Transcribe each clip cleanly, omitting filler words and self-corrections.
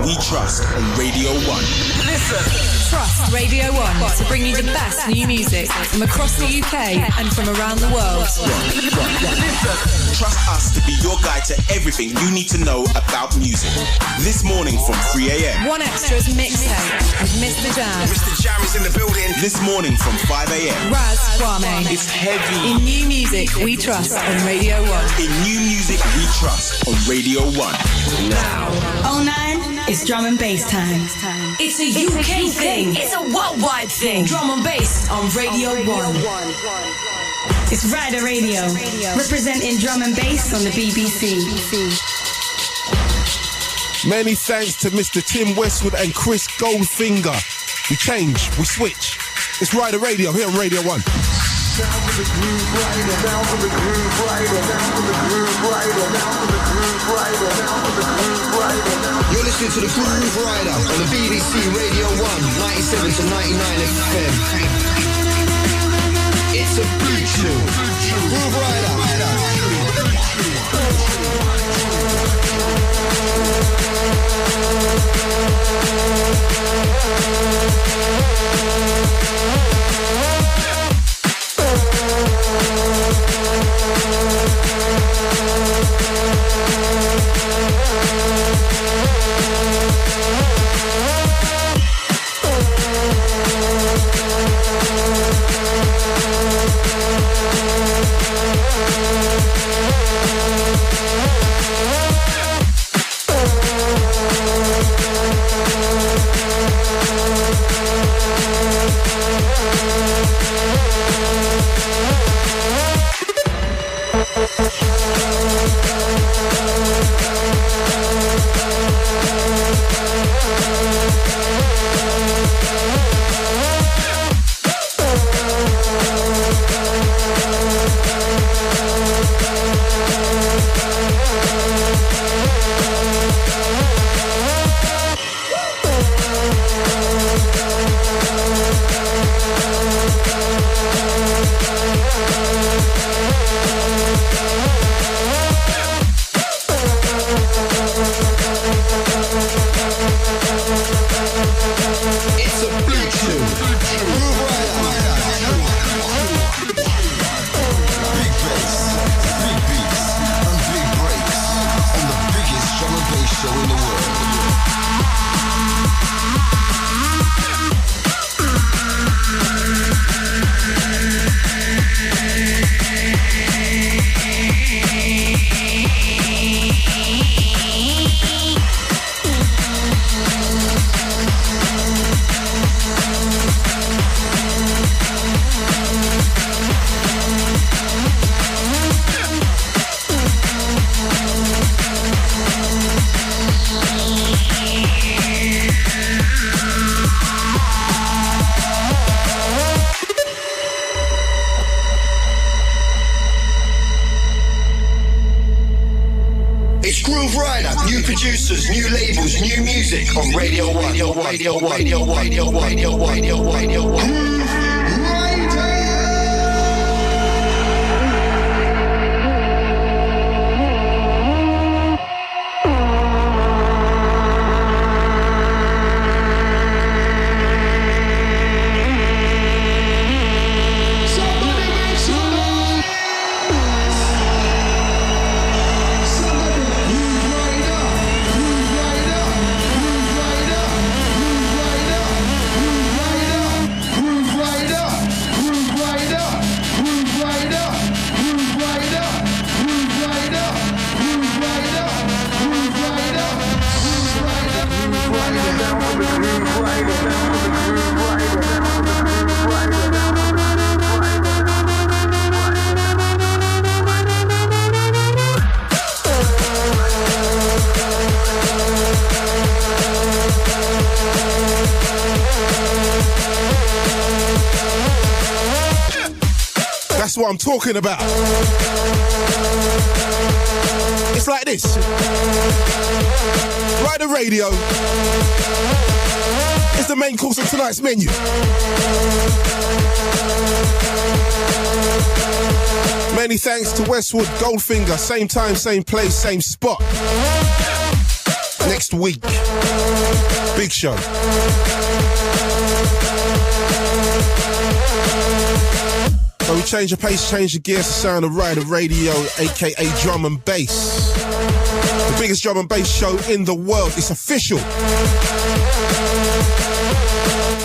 we trust on Radio 1. Listen. Trust Radio 1 to bring you the best new music from across the UK and from around the world. Listen. Trust us to be your guide to everything you need to know about music. This morning from 3 a.m. One Extra's mixtape with Mr. Jam. Mr. Jam is in the building. This morning from 5 a.m. Raz Kwame. It's heavy. In new music we trust on Radio 1. In new music we trust on Radio 1. Now. 09 is drum and bass time. It's a UK thing. It's a worldwide thing. Drum and bass on Radio 1. It's Rider Radio, representing drum and bass on the BBC. Many thanks to Mr. Tim Westwood and Chris Goldfinger. We change, we switch. It's Rider Radio here on Radio 1. Down to the groove rider, down to the groove rider, down to the groove rider, down to the groove rider, down to the groove rider. You're listening to the Groove Rider on the BBC Radio 1, 97 to 99 FM. It's a blue tune. Groove Rider. Producers, new labels, new music on Radio 1. That's what I'm talking about. It's like this. Rider Radio is the main course of tonight's menu. Many thanks to Westwood, Goldfinger, same time, same place, same spot. Next week. Big show. So we change the pace, change the gears, the sound of Rider Radio, aka Drum and Bass. The biggest drum and bass show in the world. It's official.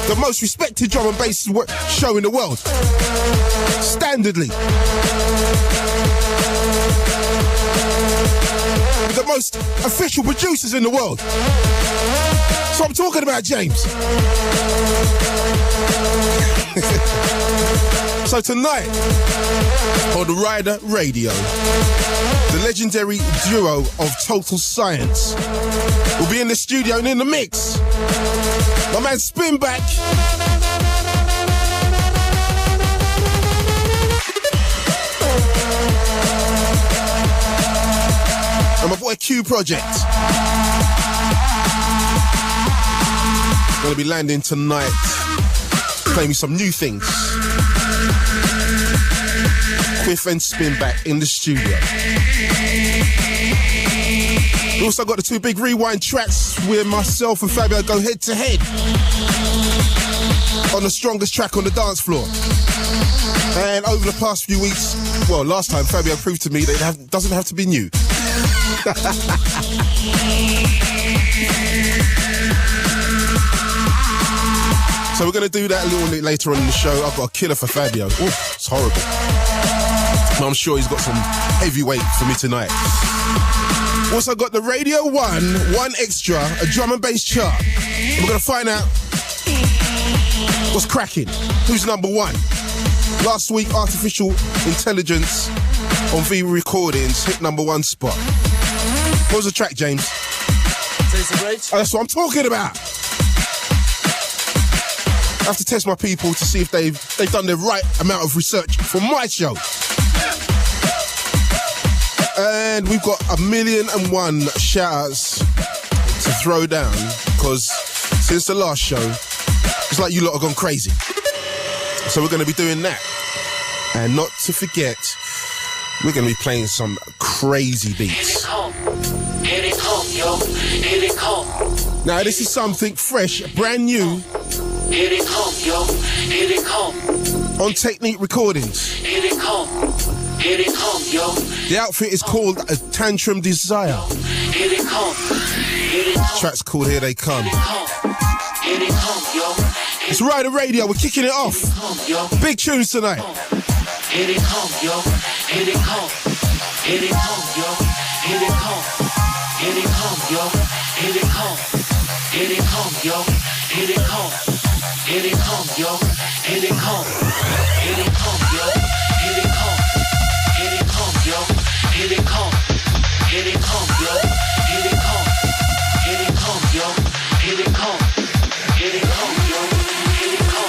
The most respected drum and bass show in the world. Standardly. With the most official producers in the world. So I'm talking about James. So tonight, on the Rider Radio, the legendary duo of Total Science will be in the studio and in the mix. My man Spinback. And my boy Q Project. Gonna be landing tonight. Play me some new things. Quiff and Spinback in the studio. We also got the two big rewind tracks where myself and Fabio go head to head on the strongest track on the dance floor. And over the past few weeks, well, last time Fabio proved to me that it doesn't have to be new. So we're going to do that a little bit later on in the show. I've got a killer for Fabio. Ooh, it's horrible. But I'm sure he's got some heavyweight for me tonight. Also got the Radio 1 Extra, a drum and bass chart. And we're going to find out what's cracking, who's number one. Last week, Artificial Intelligence on V Recordings hit number one spot. What was the track, James? Oh, that's what I'm talking about. I have to test my people to see if they've done the right amount of research for my show. And we've got 1,000,001 shout-outs to throw down because since the last show, it's like you lot have gone crazy. So we're going to be doing that. And not to forget, we're going to be playing some crazy beats. Now this is something fresh, brand new. On Technique Recordings. The outfit is called a Tantrum Desire. The track's called Here They Come. It's Rider Radio, we're kicking it off. Big tunes tonight. Here they come, yo. Here they come. Here they come, yo. Here they come. Here they come, yo. Here they come. Here they come, yo. Here they come. Here they come, yo. Here they come. Here they come, yo. Here they come. Here they come, yo. Here they come. Here they come, yo. Here they come. Here they come, yo. Here they come. Here they come, yo. Here they come.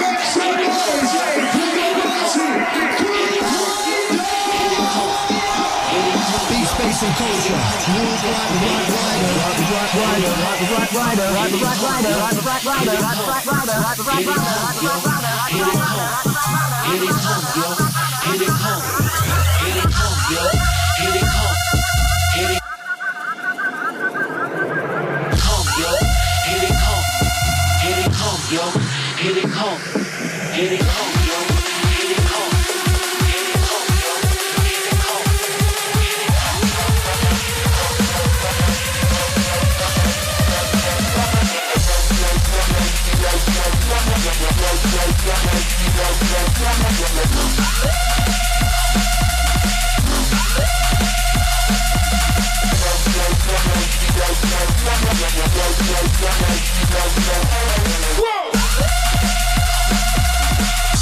Make some noise, make some noise.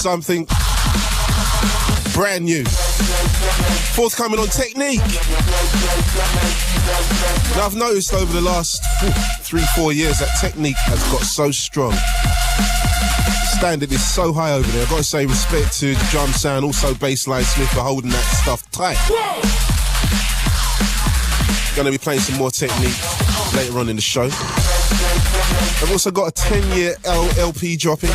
Something brand new, forthcoming on Technique. Now I've noticed over the last 3-4 years that Technique has got so strong. The standard is so high over there. I've got to say respect to the drum sound, also Bassline Smith for holding that stuff tight. Gonna be playing some more Technique later on in the show. I've also got a 10-year LP dropping.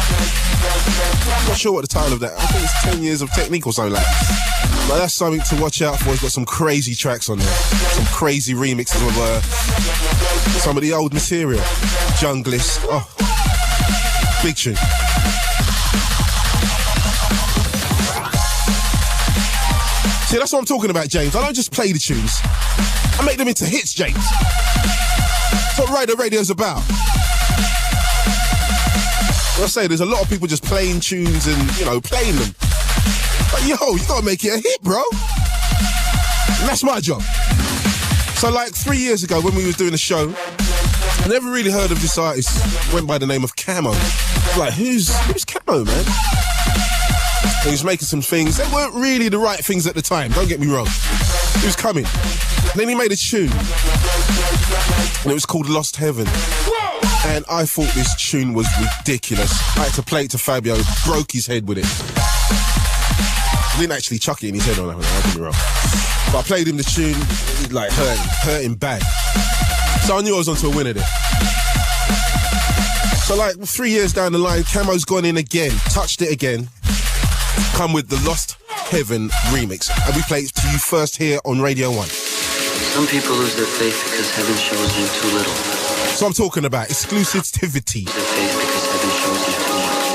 I'm not sure what the title of that. I think it's 10 years of Technique or something like that. But that's something to watch out for. It's got some crazy tracks on there. Some crazy remixes of some of the old material. Junglist. Oh, big tune. See, that's what I'm talking about, James. I don't just play the tunes. I make them into hits, James. That's what Rider Radio's about. I say there's a lot of people just playing tunes and, you know, playing them. But yo, you gotta make it a hit, bro. And that's my job. So like 3 years ago when we was doing the show, I never really heard of this artist. Went by the name of Camo. Like, who's Camo, man? And he was making some things. They weren't really the right things at the time, don't get me wrong. He was coming. And then he made a tune. And it was called Lost Heaven. And I thought this tune was ridiculous. I had to play it to Fabio, broke his head with it. I didn't actually chuck it in his head on that one, don't get me wrong. But I played him the tune, it like hurting bad. So I knew I was onto a winner there. So like 3 years down the line, Camo's gone in again, touched it again, come with the Lost Heaven remix. And we play it to you first here on Radio 1. Some people lose their faith because heaven shows them too little. So I'm talking about exclusivity.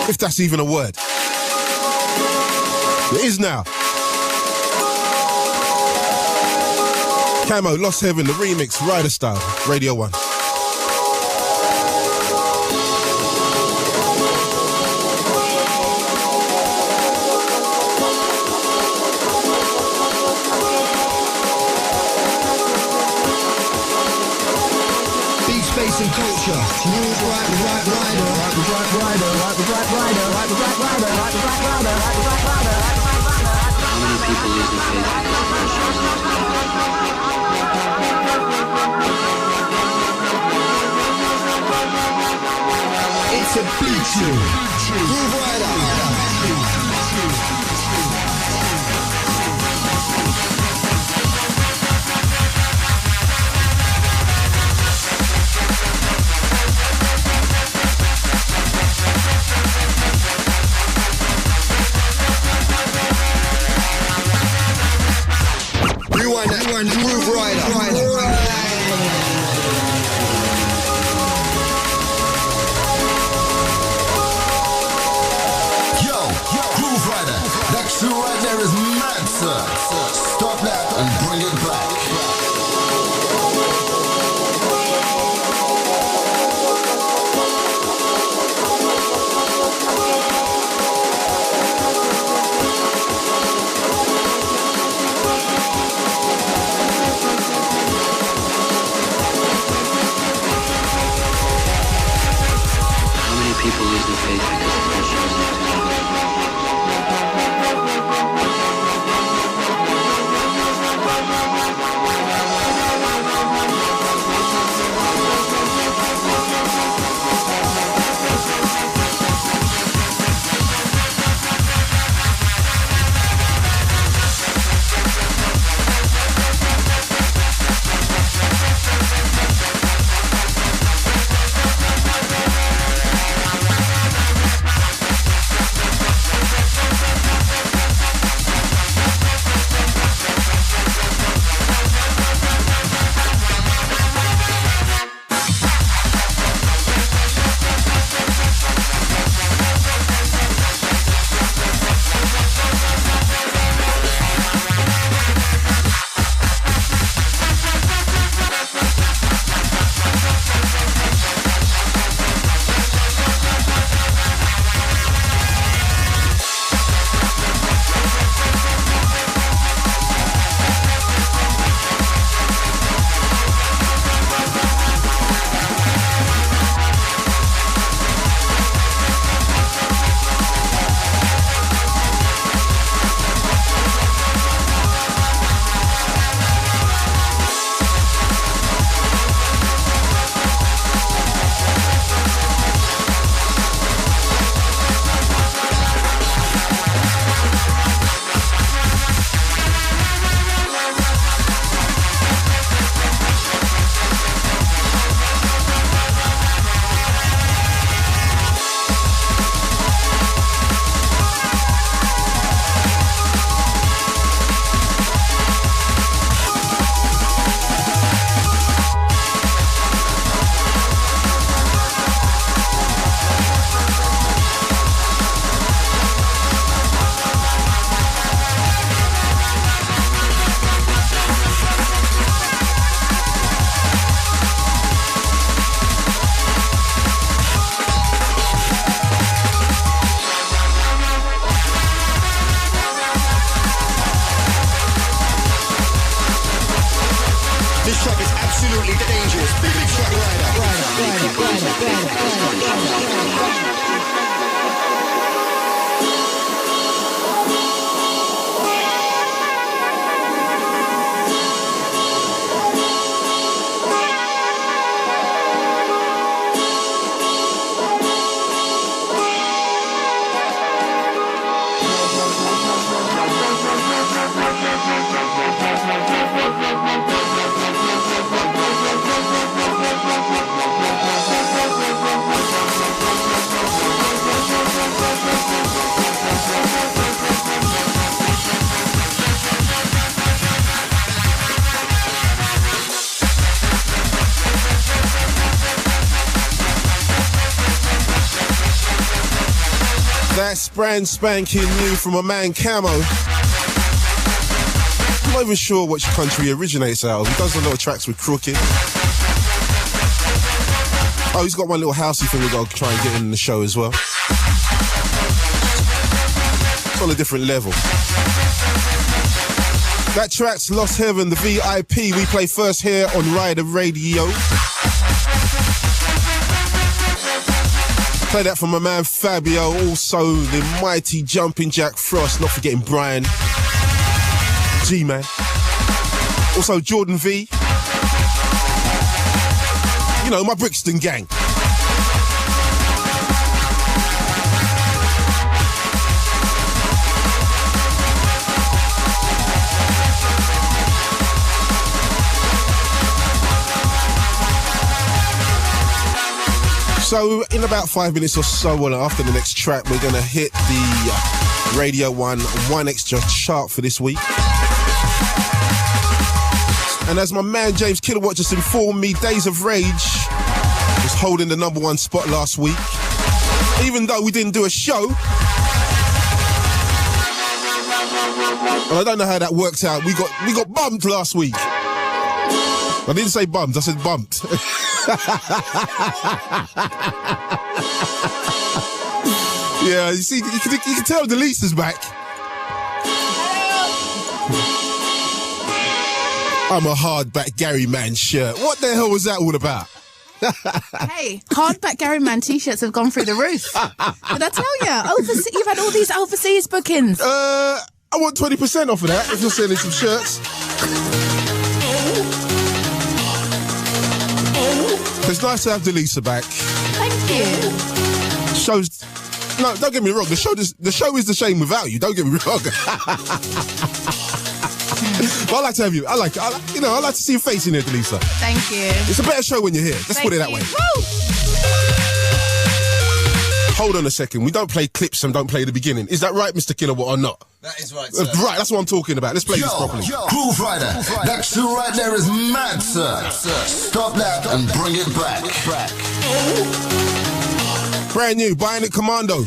If that's even a word. It is now. Camo, Lost Heaven, the remix, Rider Style, Radio 1. Space and culture. Groove Rider. How many people lose their faith because heaven shows them too little? It's a big tune. Groove Rider. Rewind that, Groove Rider. Yo, Groove Rider. That shoe right there is mad, sir. Stop that and bring it back. People lose their faith because heaven shows them too little. dangerous. Big track rider. That's brand spanking new from a man Camo. I'm not even sure which country he originates out of. He does a lot of tracks with Crooked. Oh, he's got one little housey thing we've got to try and get in the show as well. It's on a different level. That track's Lost Heaven, the VIP. We play first here on Rider Radio. Play that from my man Fabio, also the mighty Jumping Jack Frost, not forgetting Brian G-Man. Also Jordan V. You know, my Brixton gang. So in about 5 minutes or so, well, after the next track, we're going to hit the Radio 1 extra chart for this week. And as my man James Kilowatt just informed me, Days of Rage was holding the #1 spot last week. Even though we didn't do a show. And I don't know how that worked out. We got bumped last week. I didn't say bummed, I said bumped. Yeah, you see, you can tell Delisa's back. I'm a hardback Gary Man shirt. What the hell was that all about? Hey, hardback Gary Man t-shirts have gone through the roof. Did I tell you? You've had all these overseas bookings. I want 20% off of that if you're selling some shirts. It's nice to have Delisa back. Thank you. Shows. No, don't get me wrong. The show is the same without you. Don't get me wrong. But I like to have you. I like to see your face in here, Delisa. Thank you. It's a better show when you're here. Let's put it that way. Woo! Hold on a second. We don't play clips and don't play the beginning. Is that right, Mr. Kilowatt, or not? That is right, sir. Right, that's what I'm talking about. Let's play this properly. Grooverider, that tune right there is mad, sir. Stop that and bring it back. Brand new, Buying It Commando.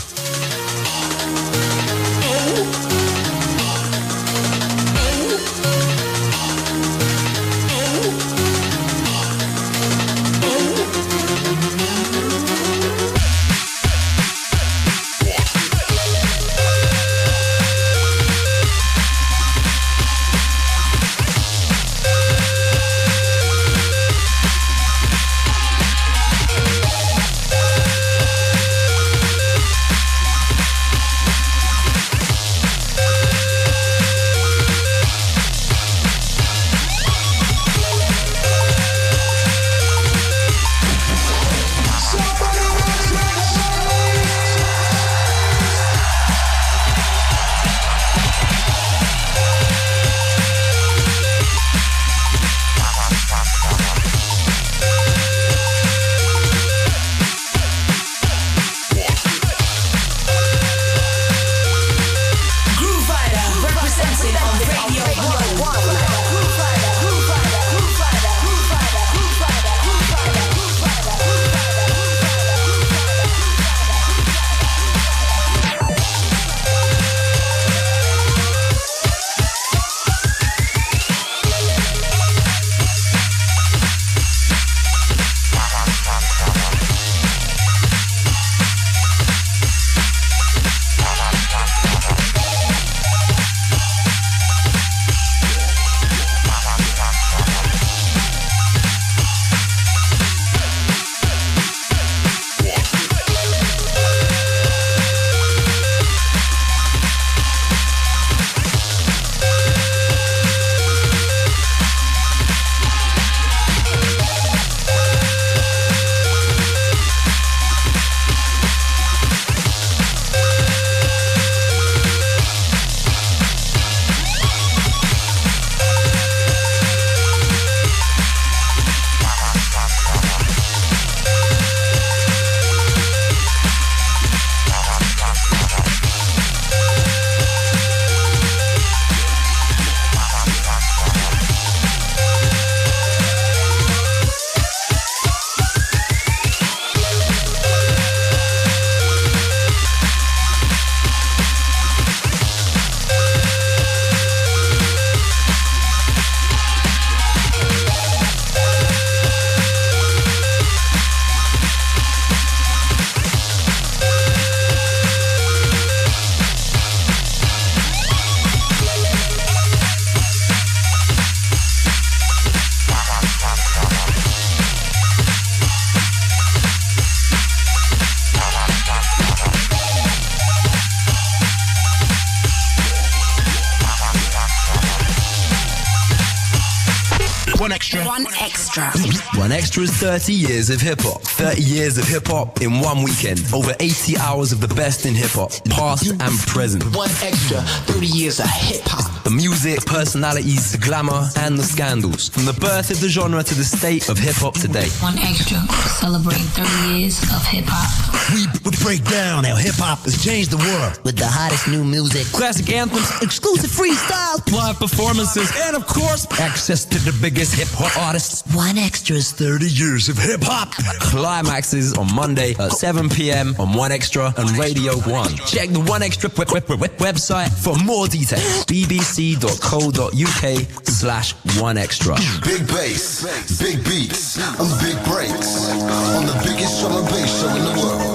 One Extra. One Extra. One Extra is 30 years of hip-hop. 30 years of hip-hop in one weekend. Over 80 hours of the best in hip-hop, past and present. One Extra, 30 years of hip-hop. The music, personalities, the glamour, and the scandals. From the birth of the genre to the state of hip-hop today. One Extra, celebrating 30 years of hip-hop. We break down how hip-hop has changed the world. With the hottest new music, classic anthems, exclusive freestyles, live performances, and of course, access to the biggest hip-hop artists. One Extra's 30 years of hip-hop. Climaxes on Monday at 7 p.m. on One Extra and Radio 1. Check the One Extra website for more details. bbc.co.uk/OneExtra. Big bass, big beats, and big breaks on the biggest drum and bass show in the world.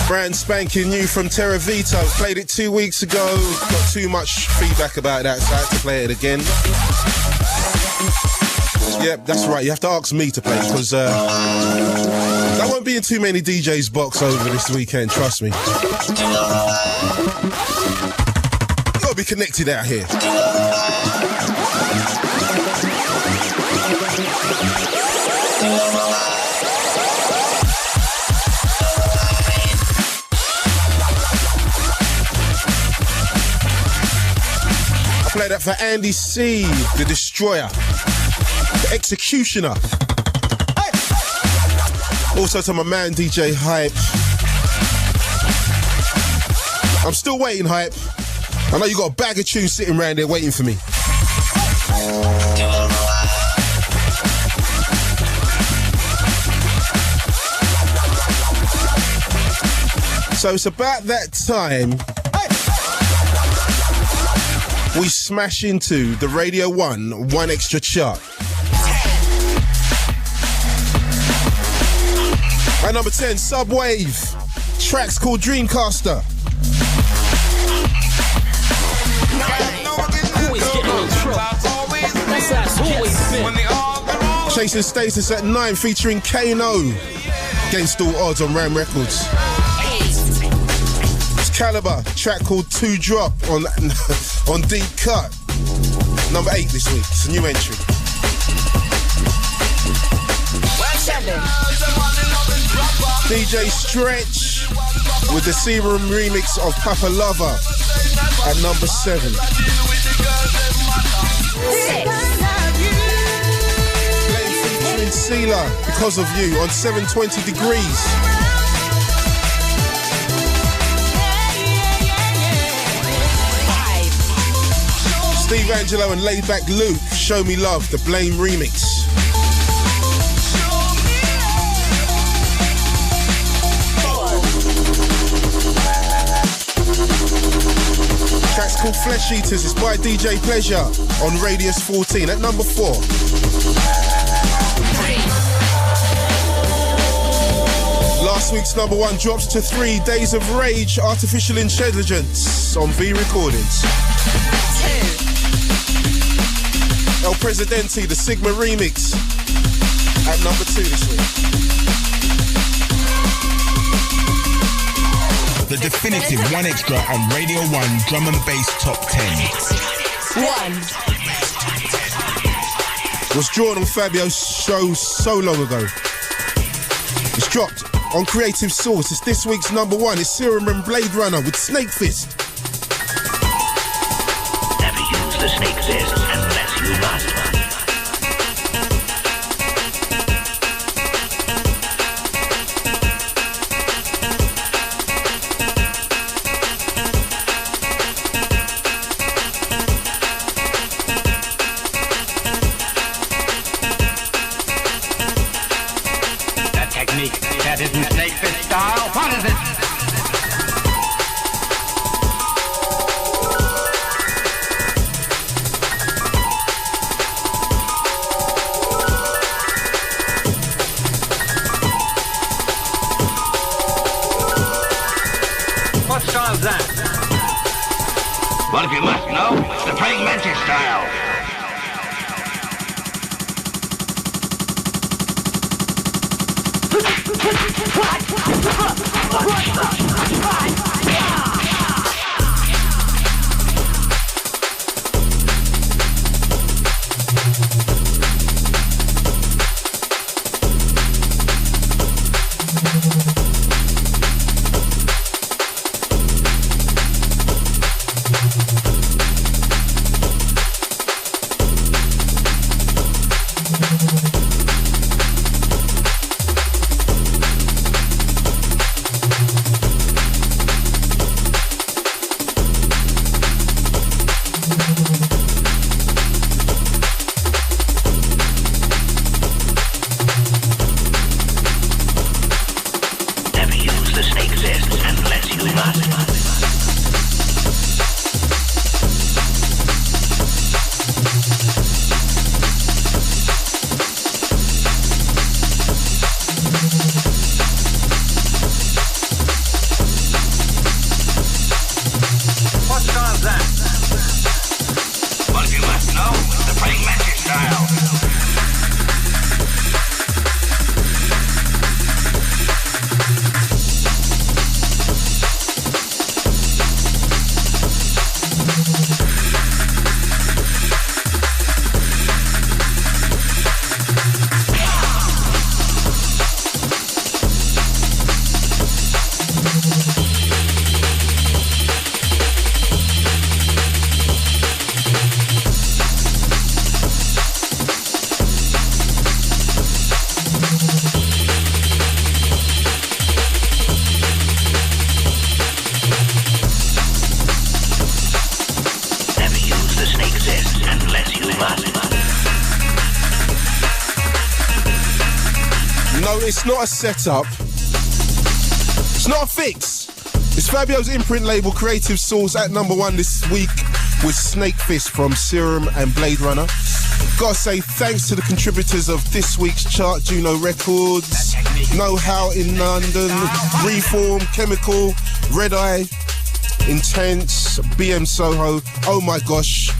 Brand spanking new from Terra Vito. Played it 2 weeks ago. Got too much feedback about that, so I had to play it again. Yep, that's right. You have to ask me to play it because that won't be in too many DJs' box over this weekend. Trust me. You gotta be connected out here. Play that for Andy C, the Destroyer, the Executioner. Also to my man DJ Hype. I'm still waiting, Hype. I know you got a bag of tunes sitting around there waiting for me. So it's about that time we smash into the Radio 1 One Extra chart. At number 10, Subwave. Track's called Dreamcaster. Chasing Status at 9, featuring Kano. Against All Odds on Ram Records. Caliber, track called 2 Drop on Deep Cut. Number 8 this week. It's a new entry. 7. DJ Stretch with the Serum remix of Papa Lover. At number 7. Featuring Sealer, Because of You, on 720 Degrees. Steve Angelo and Laidback Luke, Show Me Love, the Blame remix. Track's called Flesh Eaters. It's by DJ Pleasure on Radius 14 at number 4. Last week's number 1 drops to 3. Days of Rage, Artificial Intelligence on V Recordings. 2. El Presidente, the Sigma remix at number 2 this week. The definitive 1 extra on Radio 1 Drum and Bass Top 10. 1. Was drawn on Fabio's show so long ago. It's dropped on Creative Source. It's this week's number 1. It's Serum and Blade Runner with Snake Fist. Never use the snake fist unless you must. That isn't snake fist style. What is it? What style's that? Well, if you must know, it's the praying mantis style. It's not a setup. It's not a fix. It's Fabio's imprint label Creative Source at number 1 this week with Snake Fist from Serum and Blade Runner. Gotta say thanks to the contributors of this week's chart, Juno Records, Know How in London, Reform, Chemical, Red Eye, Intense, BM Soho, Oh My Gosh,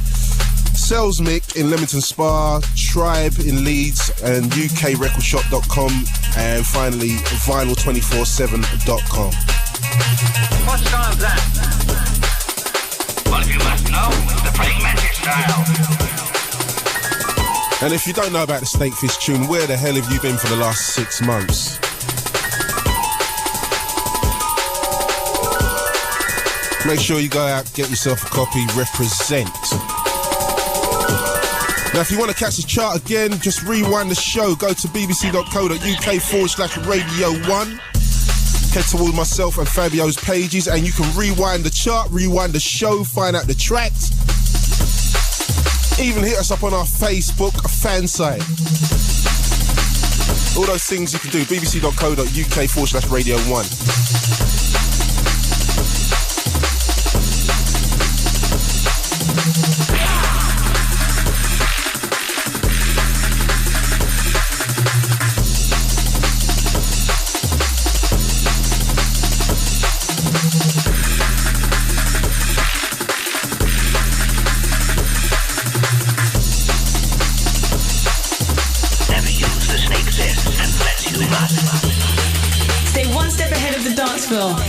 Sales Mick in Leamington Spa, Tribe in Leeds, and UKRecordShop.com, and finally Vinyl247.com. What style's that? Well, if you must know, it's the praying mantis style. And if you don't know about the Snake Fist tune, where the hell have you been for the last 6 months? Make sure you go out, get yourself a copy, represent. Now, if you want to catch the chart again, just rewind the show. Go to bbc.co.uk/Radio1. Head towards myself and Fabio's pages, and you can rewind the chart, rewind the show, find out the tracks. Even hit us up on our Facebook fan site. All those things you can do. bbc.co.uk/Radio1.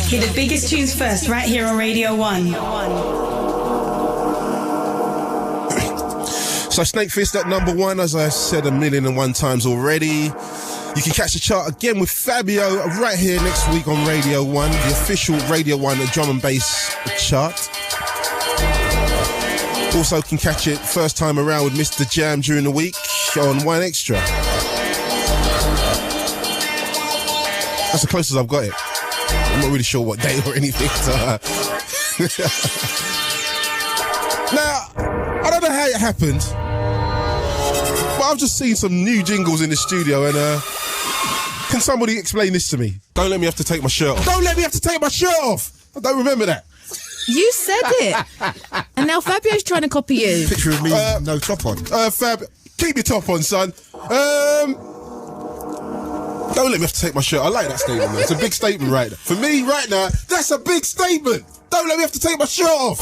Hear the biggest tunes first, right here on Radio 1. So Snake Fist at number 1, as I said 1,000,001 times already. You can catch the chart again with Fabio right here next week on Radio 1, the official Radio 1 drum and bass chart. Also can catch it first time around with Mr. Jam during the week on 1 Extra. That's the closest I've got it. I'm not really sure what day or anything. Now, I don't know how it happened, but I've just seen some new jingles in the studio, and can somebody explain this to me? Don't let me have to take my shirt off. Don't let me have to take my shirt off. I don't remember that. You said it. And now Fabio's trying to copy you. Picture of me, no top on. Fab, keep your top on, son. Don't let me have to take my shirt. I like that statement, man. It's a big statement right there. For me, right now, that's a big statement. Don't let me have to take my shirt off.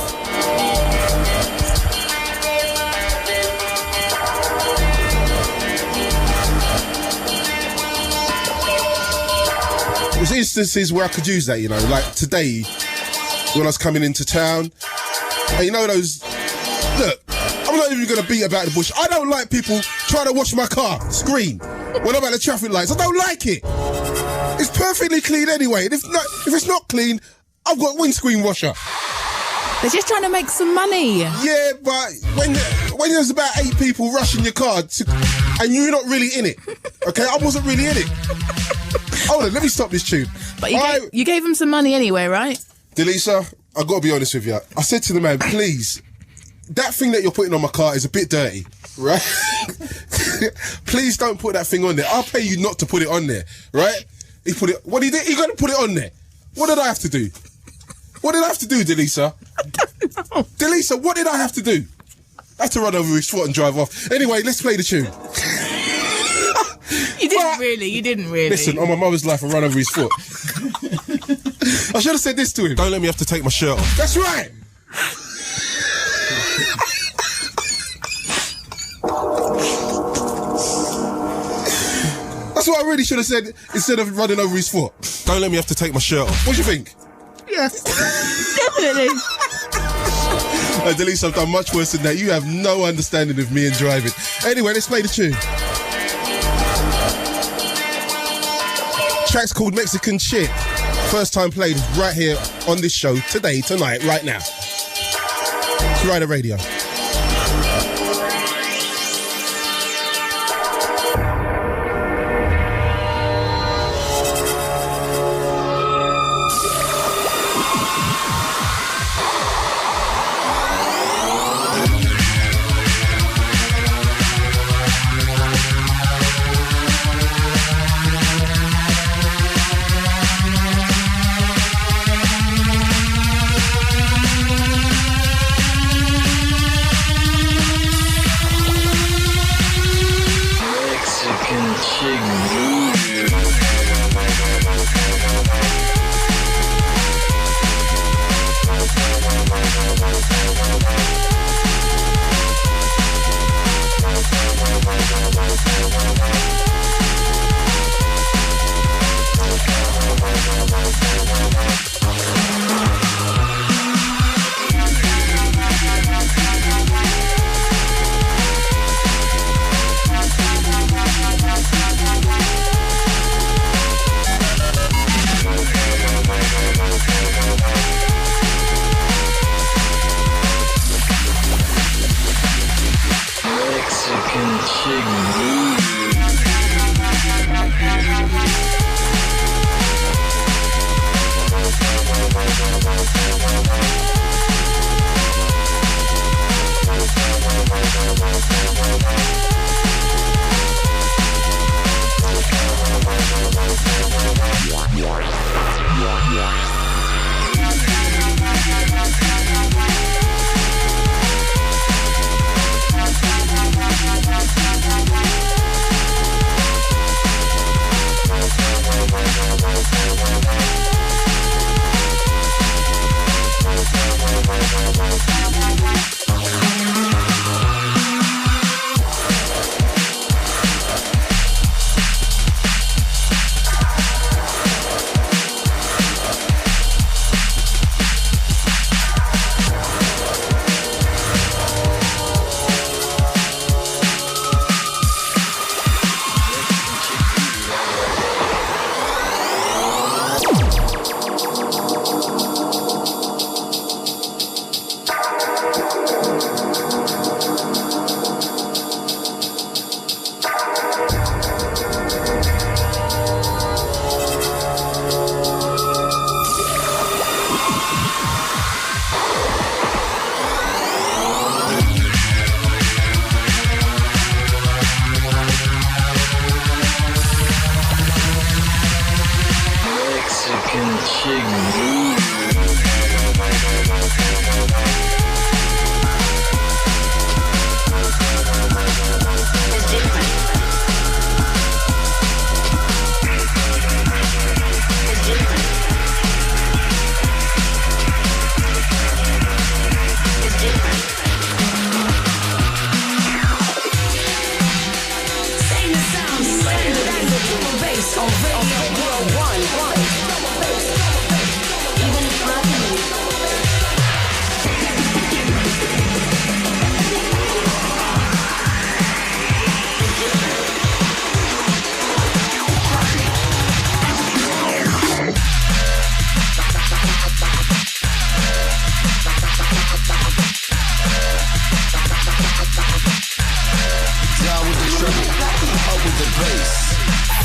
There's instances where I could use that, you know, like today when I was coming into town. And you know those... Look, I'm not even going to beat about the bush. I don't like people trying to wash my car, screen, when I'm at the traffic lights. I don't like it. It's perfectly clean anyway. And if it's not clean, I've got windscreen washer. They're just trying to make some money. Yeah, but when there's about 8 people rushing your car and you're not really in it, okay? I wasn't really in it. Hold on, let me stop this tune. But you gave him some money anyway, right? Delisa, I've got to be honest with you. I said to the man, please, that thing that you're putting on my car is a bit dirty, right? Please don't put that thing on there. I'll pay you not to put it on there, right? He put it. What he did? He got to put it on there. What did I have to do? What did I have to do, Delisa? I don't know. Delisa, what did I have to do? I had to run over his foot and drive off. Anyway, let's play the tune. You didn't really. Listen, on my mother's life, I run over his foot. I should have said this to him. Don't let me have to take my shirt off. That's right. That's what I really should have said instead of running over his foot. Don't let me have to take my shirt off. What do you think? Yes, definitely. Delisa, I've done much worse than that. You have no understanding of me and driving. Anyway, let's play the tune. Track's called Mexican Chick. First time played right here on this show today, tonight, right now. It's Rider Radio.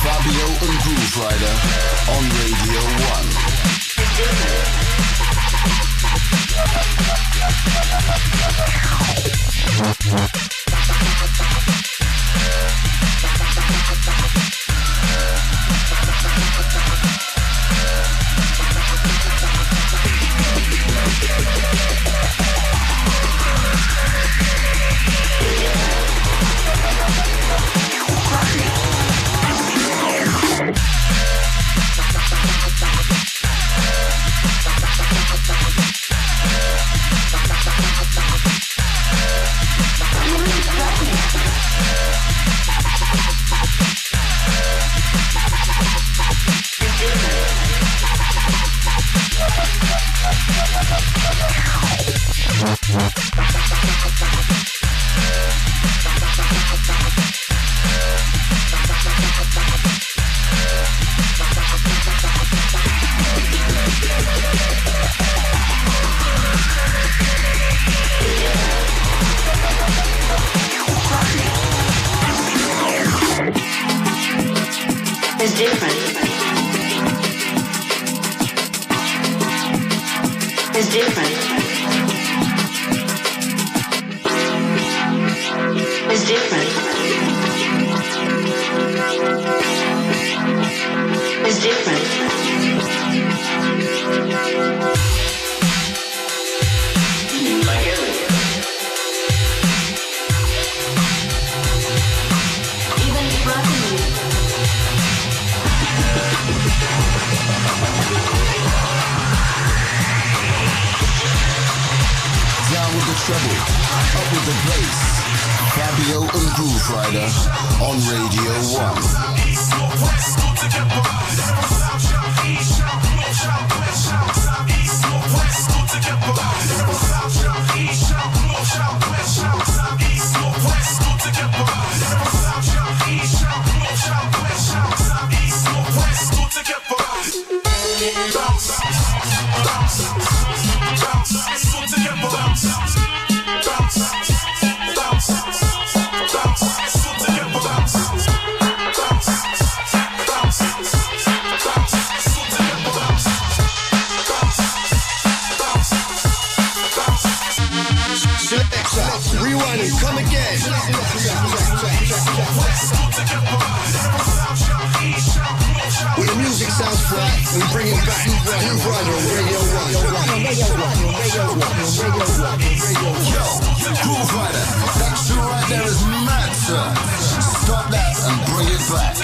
Fabio and Grooverider on Radio 1. Rewind and come again. When the music sounds flat, we bring it back. Grooverider on Radio 1.1. Yo, Grooverider, that tune right there is mad, sir. Stop that and bring it back.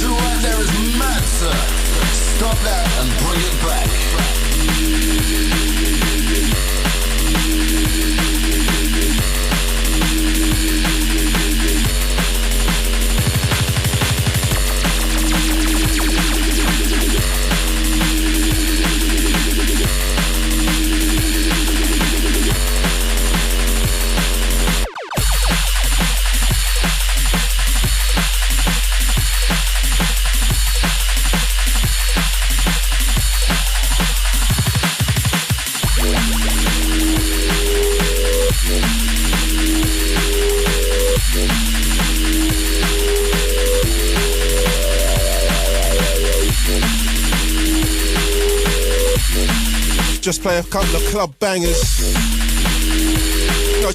tune right there is mad, sir. Stop that and bring it back. Just play a couple of club bangers.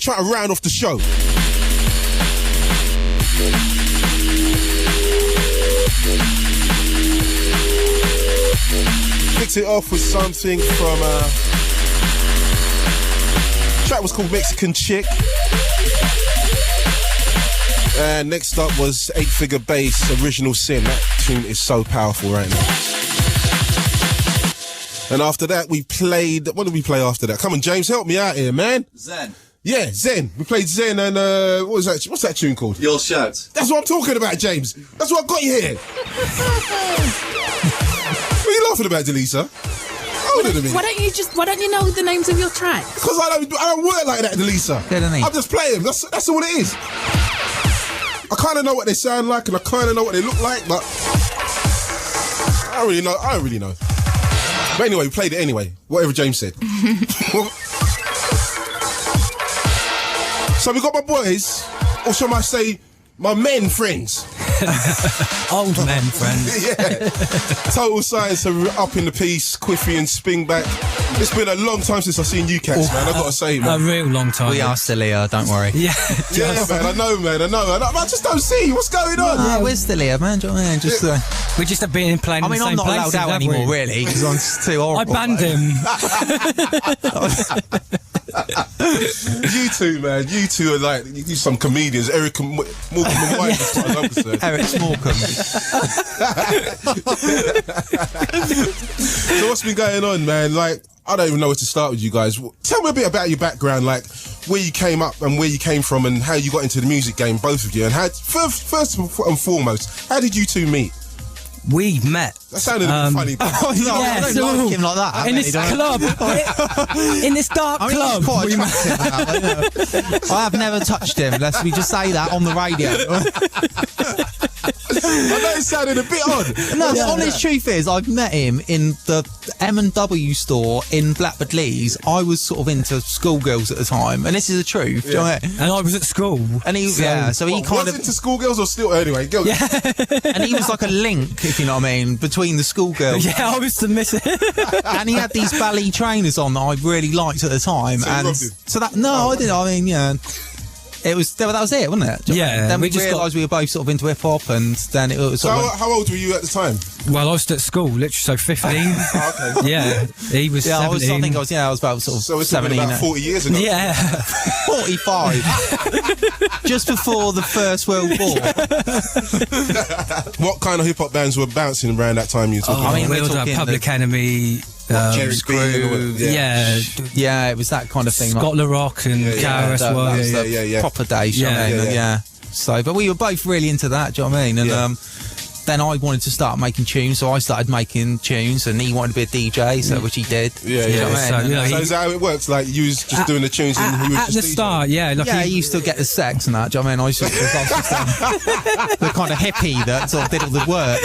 Try to round off the show. Kicked it off with something from track was called Mexican Chick. And next up was 8 Figure Bass, Original Sin. That tune is so powerful right now. And after that, we played... What did we play after that? Come on, James, help me out here, man. Zen. Yeah, Zen. We played Zen and... what was that? What's that tune called? Your Shirt. That's what I'm talking about, James. That's what I got you here. What are you laughing about, Delisa? Hold on a minute. Why don't you know the names of your tracks? Because I don't work like that, Delisa. I'm just playing. That's all it is. I kind of know what they sound like and I kind of know what they look like, but... I don't really know. But anyway, we played it anyway. Whatever James said. So we got my boys, or shall I say, my men friends. Old men friends. Yeah. Total Science are up in the piece, Quiffy and Spingback. It's been a long time since I've seen you cats, man. I've got to say, man. A real long time. We are still here, don't worry. Yeah. Yeah, man, I know. I just don't see what's going on. Yeah, we're still here, man. Do you know what I mean? We just have been playing in the same I'm not allowed out anymore, really, because I'm just too horrible. I banned him. You two, man. You two are like some comedians. Eric Morecambe and White, as far as I'm concerned. Eric Morecambe. So what's been going on, man? Like, I don't even know where to start with you guys. Tell me a bit about your background, like where you came up and where you came from and how you got into the music game, both of you. And how, first and foremost, how did you two meet? We met. That sounded funny. Oh, no, I don't like him like that. In this club. In this dark club. He's quite attractive. I have never touched him, lest we just say that on the radio. I know it sounded a bit odd. No, the honest truth is, I've met him in the M&W store in Blackbird Leys. I was sort of into schoolgirls at the time, and this is the truth. Do you know what I mean? And I was at school. And he, so he kind of into schoolgirls or still anyway. Go. Yeah. And he was like a link, if you know what I mean, between the schoolgirls. Yeah, I was the missing. And he had these ballet trainers on that I really liked at the time. So and so that I didn't. I mean, yeah. It was that was it, wasn't it? Yeah. Then we realised we were both sort of into hip hop, and then it was. So how old were you at the time? Well, I was at school, literally, so 15. Oh, okay. Yeah, he was 17. I think I was about sort of so it's 17. About 40 years ago. Yeah. 45. Just before the First World War. What kind of hip hop bands were bouncing around that time you were talking about? I mean, we were talking Public Enemy. Jerry Screw, yeah, it was that kind of thing. Scott LaRock and KRS was the proper days. Yeah. So, but we were both really into that. Do you know what I mean? And then I wanted to start making tunes, so I started making tunes, and he wanted to be a DJ, so which he did. Yeah. You know what I mean? So is that how it works? Like you was just doing the tunes, and he was at just the DJing? start. Yeah, he used to get the sex and that. Do you know what I mean? I was just the kind of hippie that sort of did all the work.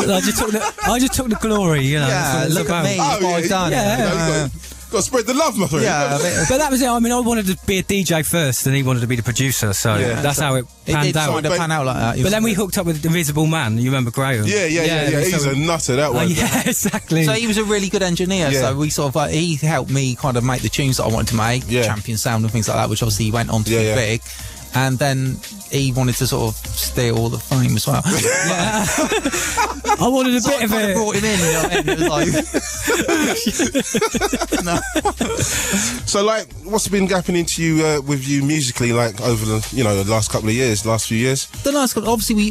I just took the glory, you know. Yeah, look at me, what I've done. Yeah. Got to spread the love, my friend. Yeah, but that was it. I mean, I wanted to be a DJ first, and he wanted to be the producer, so that's how it panned out. It did pan out like that. But then we hooked up with Invisible Man. You remember Graham? Yeah. He's a nutter, that one. Yeah, exactly. So he was a really good engineer. So we sort of he helped me kind of make the tunes that I wanted to make, Champion Sound and things like that, which obviously he went on to be big. And then he wanted to sort of steal all the fame as well. Yeah. I wanted a bit of it. Brought him in, you know, and it was like, So, like, what's been happening into you with you musically, like over the the last couple of years, last few years? The last couple, obviously,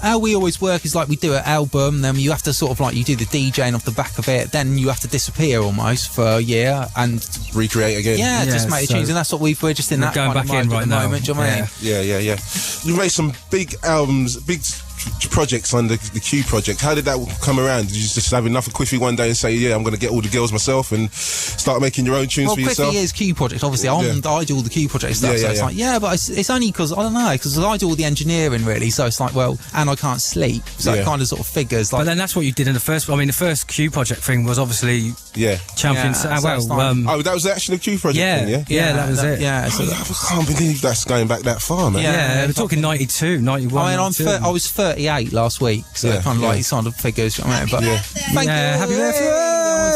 how we always work is like we do an album, then you have to sort of like you do the DJing off the back of it, then you have to disappear almost for a year and recreate again. Yeah, just make the tunes, and that's what we're just in that going kind back of in mode right at the now. moment. Do you know what I mean? Yeah. You made some big albums, big projects on the Q project. How did that come around? Did you just have enough of Quiffy one day and say, yeah, I'm going to get all the girls myself and start making your own tunes for yourself? Well, Quiffy is Q project, obviously. I do all the Q project stuff, so it's like, but it's only because, I don't know, because I do all the engineering, really, so it's like, well, and I can't sleep, so it kind of sort of figures. Like, but then that's what you did in the first, the first Q project thing was obviously Champions. That was actually the Q project thing, yeah, that was it. Yeah, so I can't believe that's going back that far, man. Yeah, we're talking 92, 91. I mean, I was 38 last week, so kind of like it sort of figures. You know what I mean? But thank you. Happy birthday!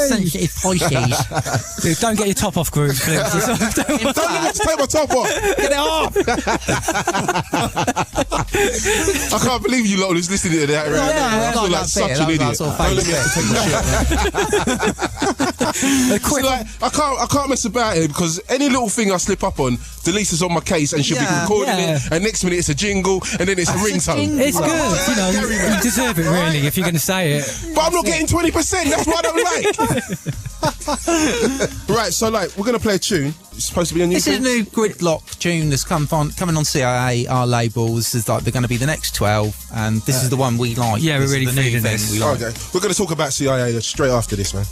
Sensitive voices. Dude, don't get your top off, Groove, please. Don't take my top off. Get it off. I can't believe you lot was listening to that. I feel like such an idiot. Don't let me have to take my shit. So, like, I can't mess about it because any little thing I slip up on, Delisa's on my case and she'll be recording it, and next minute it's a jingle and then it's a ringtone. It's good, you deserve it really if you're going to say it. But I'm not getting 20%. That's what I don't like. Right, so like we're going to play a tune. It's supposed to be a new This is a new Gridlock tune that's coming on CIA, our label. This is like they're going to be the next 12, and this is the one we like. Yeah, we're really feeling this. We like. Okay, we're going to talk about CIA straight after this, man.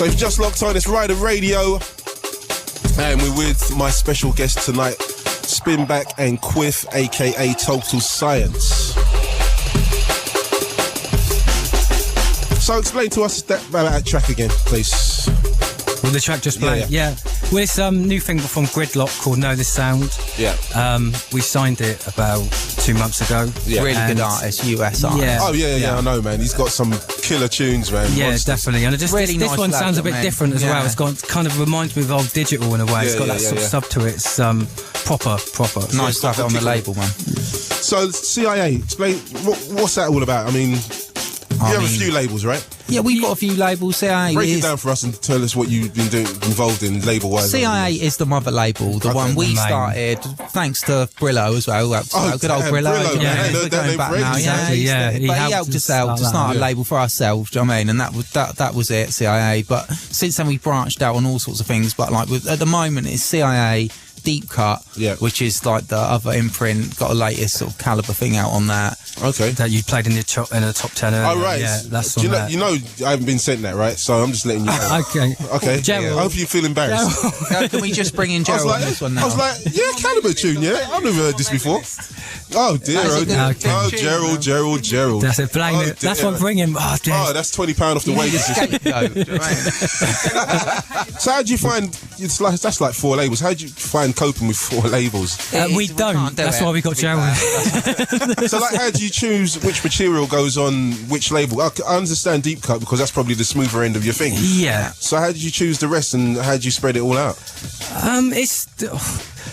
So if you just locked on, it's Rider Radio, and we're with my special guest tonight, Spinback and Quiff, aka Total Science. So explain to us about that track again, please. Well, the track just played. Yeah. Well, it's new thing from Gridlock called Know This Sound. Yeah. We signed it about 2 months ago. Yeah. Really good artist, US artist. Yeah. Oh yeah, I know, man. He's got some killer tunes, man. Yeah, Monsters. definitely. And just really this nice one sounds a bit different as well. It's got kind of reminds me of old Digital in a way. It's got that sort of stuff to it. It's proper. Nice stuff on the label, man. So CIA, explain what's that all about? I mean, you have a few labels, right? Yeah, we've got a few labels. CIA Break it down for us and tell us what you've been doing, involved in label-wise. CIA is the mother label, the one we started, thanks to Brillo as well. Good old Brillo. Yeah, we're going back now. Exactly, He helped us out to start a label for ourselves. Do you know what I mean? And that was it, CIA. But since then we branched out on all sorts of things. But like at the moment, it's CIA. Deep Cut, which is like the other imprint, got a latest sort of caliber thing out on that. Okay. That you played in the top 10 earlier. Oh, right. Yeah, that's you know, I haven't been sent that, right? So I'm just letting you know. Okay. Gerald. I hope you feel embarrassed. Can we just bring in Gerald on this one now? I was like, yeah, caliber tune, yeah? I've never heard this before. Oh, dear. Oh, Gerald. That's it. Blame it. That's what bring him. Oh, that's £20 off the wages. So how do you find, that's like 4 labels. How do you find coping with 4 labels? We don't. That's why we got Gerald. So like, how do you choose which material goes on which label? I understand Deep Cut because that's probably the smoother end of your thing. Yeah. So how did you choose the rest and how did you spread it all out? It's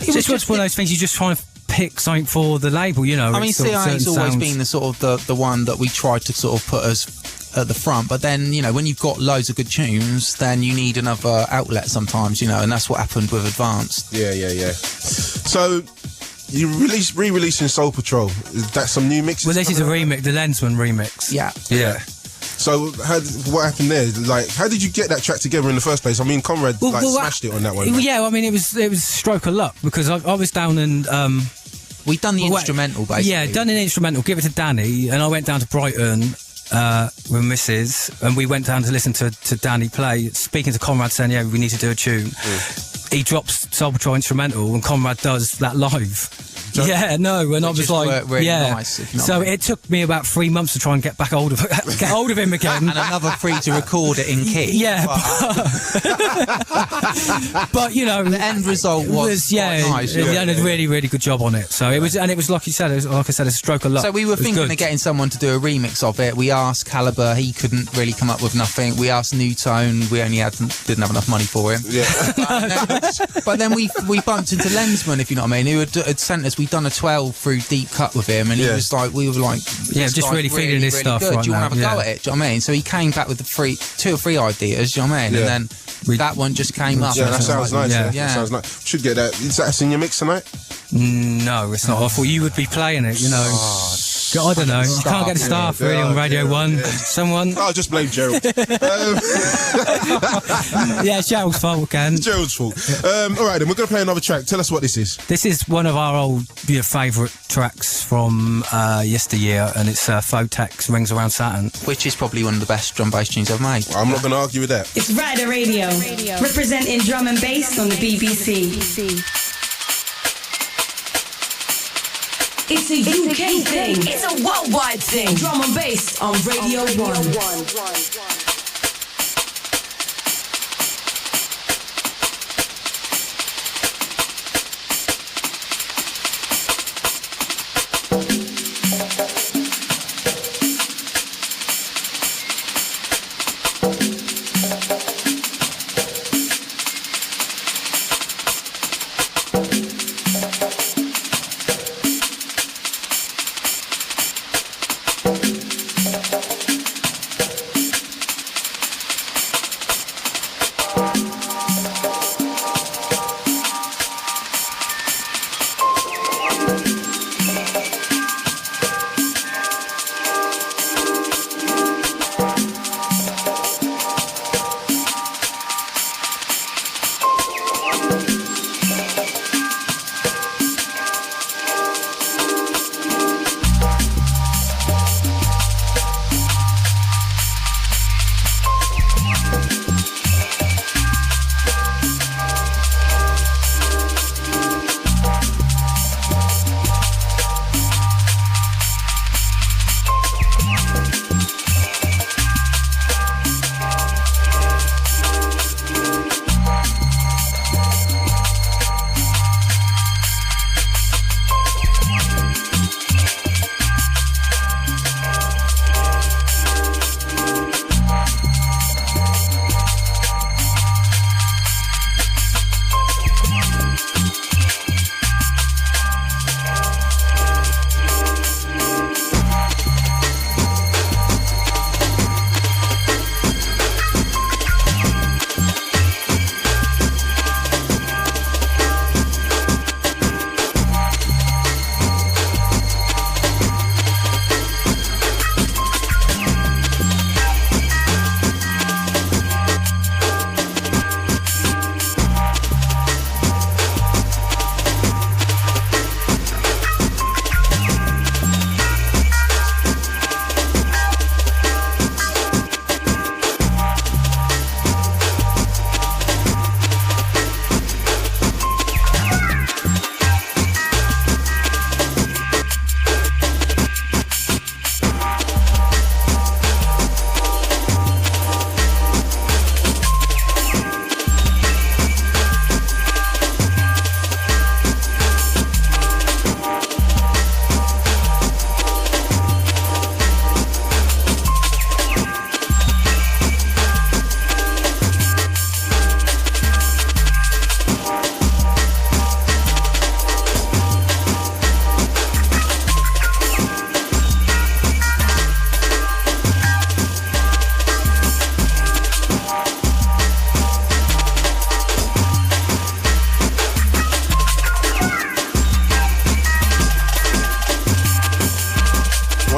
just one of those things you just try and pick something for the label, you know. I mean, CIA's always been the sort of the one that we tried to sort of put us at the front, but then, you know, when you've got loads of good tunes, then you need another outlet sometimes, you know, and that's what happened with Advanced. Yeah. So you re-releasing Soul Patrol. Is that some new mixes? Well, this is a remix, the Lensman remix. Yeah. So what happened there? Like, how did you get that track together in the first place? I mean, Conrad smashed it on that one. Yeah, I mean, it was stroke of luck because I was down and we'd done the instrumental basically. Yeah, done an instrumental, give it to Danny, and I went down to Brighton with Mrs. and we went down to listen to Danny play, speaking to Conrad saying, yeah, we need to do a tune. He drops Soul Patrol instrumental and Conrad does that live. Yeah, no, and I was like, really nice, if you know so what I mean. it took me about 3 months to try and get hold of him again, and another 3 to record it in key. Yeah, but you know, the end result was nice. He done a really, really good job on it. So it was like you said, like I said, a stroke of luck. So we were thinking of getting someone to do a remix of it. We asked Caliber, he couldn't really come up with nothing. We asked New Tone, we only didn't have enough money for him. Yeah, but then we bumped into Lensman, if you know what I mean, who had sent us. We'd done a 12 through Deep Cut with him, and he was like, we were like, just really feeling his stuff. Good. Right, do you want to have a now? go at it? Do you know what I mean? So he came back with the 2 or 3 ideas. Do you know what I mean? And then that one just came up. Yeah, that sounds nice. Yeah. That sounds nice. Should get that. Is that in your mix tonight? No, it's not. I thought you would be playing it. You know. I don't know. You can't get the staff really on Radio 1. Someone. I'll just blame Gerald. Yeah, it's Gerald's fault, Ken. It's Gerald's fault. All right, then we're going to play another track. Tell us what this is. This is one of our old favourite tracks from yesteryear, and it's Photex Rings Around Saturn, which is probably one of the best drum bass tunes ever made. I'm not going to argue with that. It's Rider Radio, representing drum and bass on the BBC. It's a UK thing. It's a worldwide thing. Drum and bass on Radio 1.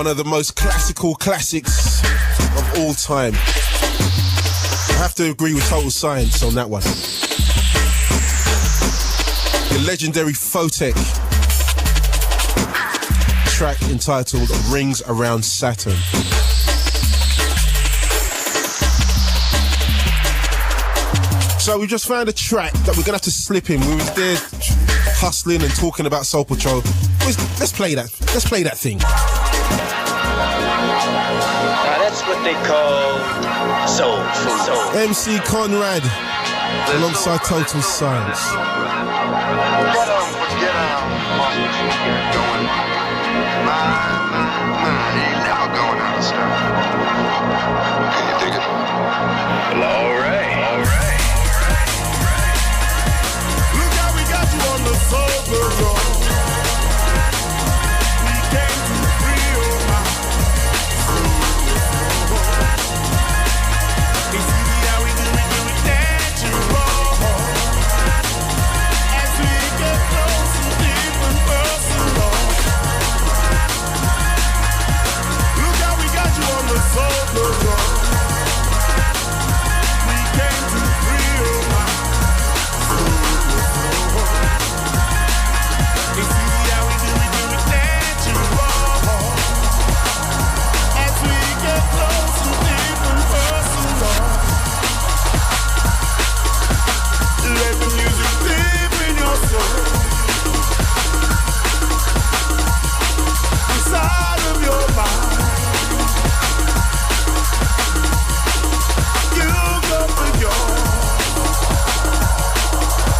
One of the most classical classics of all time. I have to agree with Total Science on that one. The legendary Photek track entitled Rings Around Saturn. So we just found a track that we're gonna have to slip in. We was there hustling and talking about Soul Patrol. Let's play that. Let's play that thing. Now that's what they call soul food. MC Conrad alongside Total Science. Get on, going. Ain't never going out of style. Can you dig it? Well, all right. Look how we got you on the Soul Patrol. We came to free your mind. You see how we do it natural. As we get close and deep and personal. Look how we got you on the Soul Patrol. We came to free your mind. You see how we do it natural. As we get close and deep and personal. Let the music deep in your soul. Inside of your mind. You go for yours.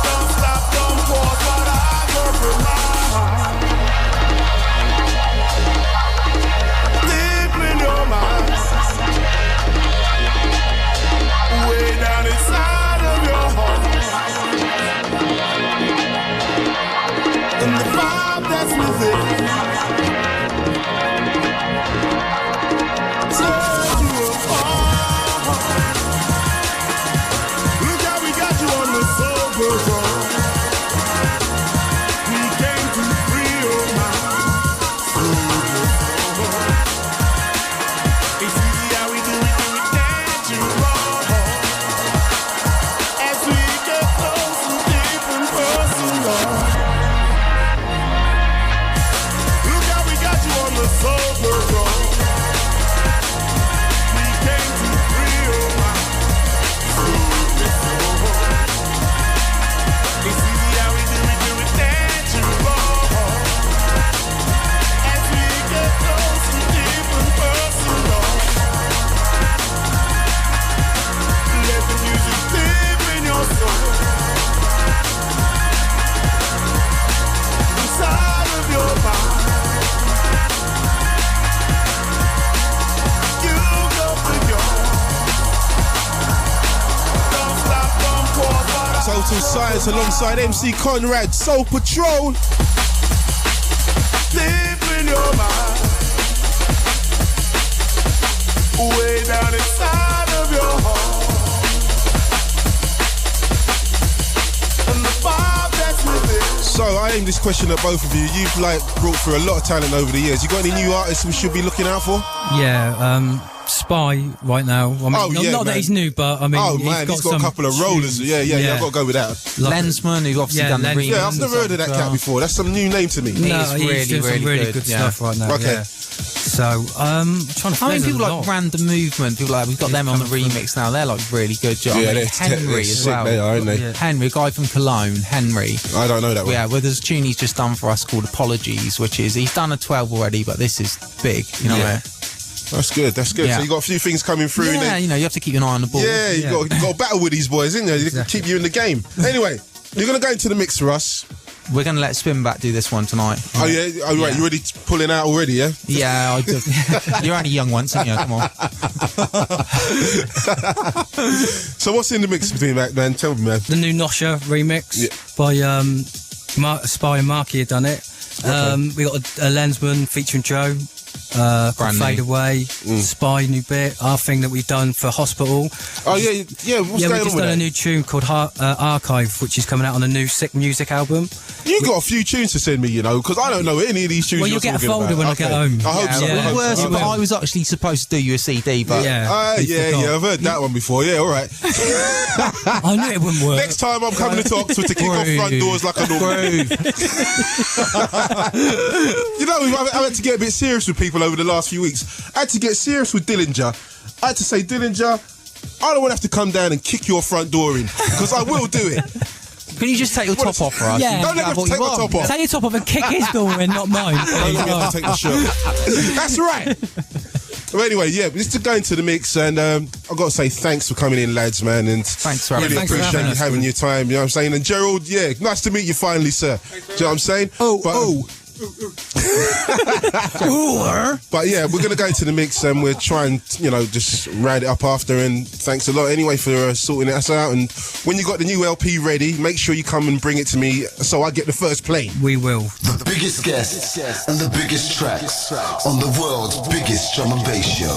Don't stop, don't pause, but I go for mine. Deep in your mind. Way down inside of your heart. And the vibe that's within. Set you apart. Look how we got you on the Soul Patrol. We came to free your mind. You see how we do it natural. As we get close and deep and personal. Look how we got you on the Soul Patrol. We came to free your mind. You see how we do it natural. As we get close and deep and personal. Let the music deep in your soul. Inside of your mind. You go for yours. Don't stop, don't pause, but I Total Science alongside MC Conrad, Soul Patrol. deep in your mind. Way down inside of your heart. And the vibe that's within. So I aim this question at both of you. You've brought through a lot of talent over the years. You got any new artists we should be looking out for? Yeah, Spy right now. I mean, not man. that he's new, but I mean, he's got a couple of rollers. Yeah, I've got to go with that. Lensman, who's obviously done the remix. Yeah, I've never heard of that cat before. That's some new name to me. No, he's doing some really good stuff right now. Okay. Yeah. So, I'm trying to I mean, there's people a like lot. Random Movement, people like, we've got them on the remix now, they're like really good. Do you know what I mean? Henry as sick, well. they are, aren't they? Yeah. Henry, a guy from Cologne, Henry. I don't know that one. Yeah, well, there's a tune he's just done for us called Apologies, which is, he's done a 12 already, but this is big, you know what I mean? That's good. Yeah. So you got a few things coming through. Yeah, you know, you have to keep an eye on the ball. Yeah, you got to battle with these boys, isn't you? Exactly. Keep you in the game. Anyway, you're going to go into the mix for us. We're going to let Spinback do this one tonight. Oh, yeah? Oh, right. You're already pulling out already, yeah? Yeah, I do. You're only young once, aren't you? Come on. So what's in the mix between that, man? Tell me, man. The new Nosha remix by Spy and Marky had done it. We got a Lensman featuring Joe. Brand Fade new. Away, Spy new bit, our thing that we've done for Hospital. Oh yeah. What's Yeah, going we just on with done a that? new tune called Archive, which is coming out on a new Sick Music album. You got a few tunes to send me, you know, because I don't know any of these tunes. Well, you're you'll get a talking folder about. when I get home. I hope so. Yeah. I hope Worse, so. but I was actually supposed to do you a CD, but Yeah, I've heard that one before. Yeah, all right. I knew it wouldn't work. Next time I'm coming to Oxford to kick off front doors like a normal. You know, I've had to get a bit serious with people over the last few weeks. I had to get serious with Dillinger. I had to say, Dillinger, I don't want to have to come down and kick your front door in, because I will do it. Can you just take your top off for us? Yeah. Don't let me take my top off. Take your top off and kick his door in, not mine. Don't let me have to take the shirt. That's right. Well, anyway, yeah, just to go into the mix, and I've got to say thanks for coming in, lads, man, and Thanks for having really us. appreciate you having your time, you know what I'm saying? And Gerald, yeah, nice to meet you finally, sir. Do you know what I'm saying? But yeah, we're gonna go into the mix and we'll try and, you know, just ride it up after. And thanks a lot anyway for sorting us out. And when you got the new LP ready, make sure you come and bring it to me so I get the first play. We will. The biggest guests and the biggest tracks on the world's biggest drum and bass show.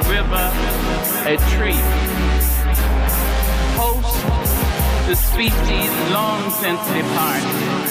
river, a tree. Host the species long since departed.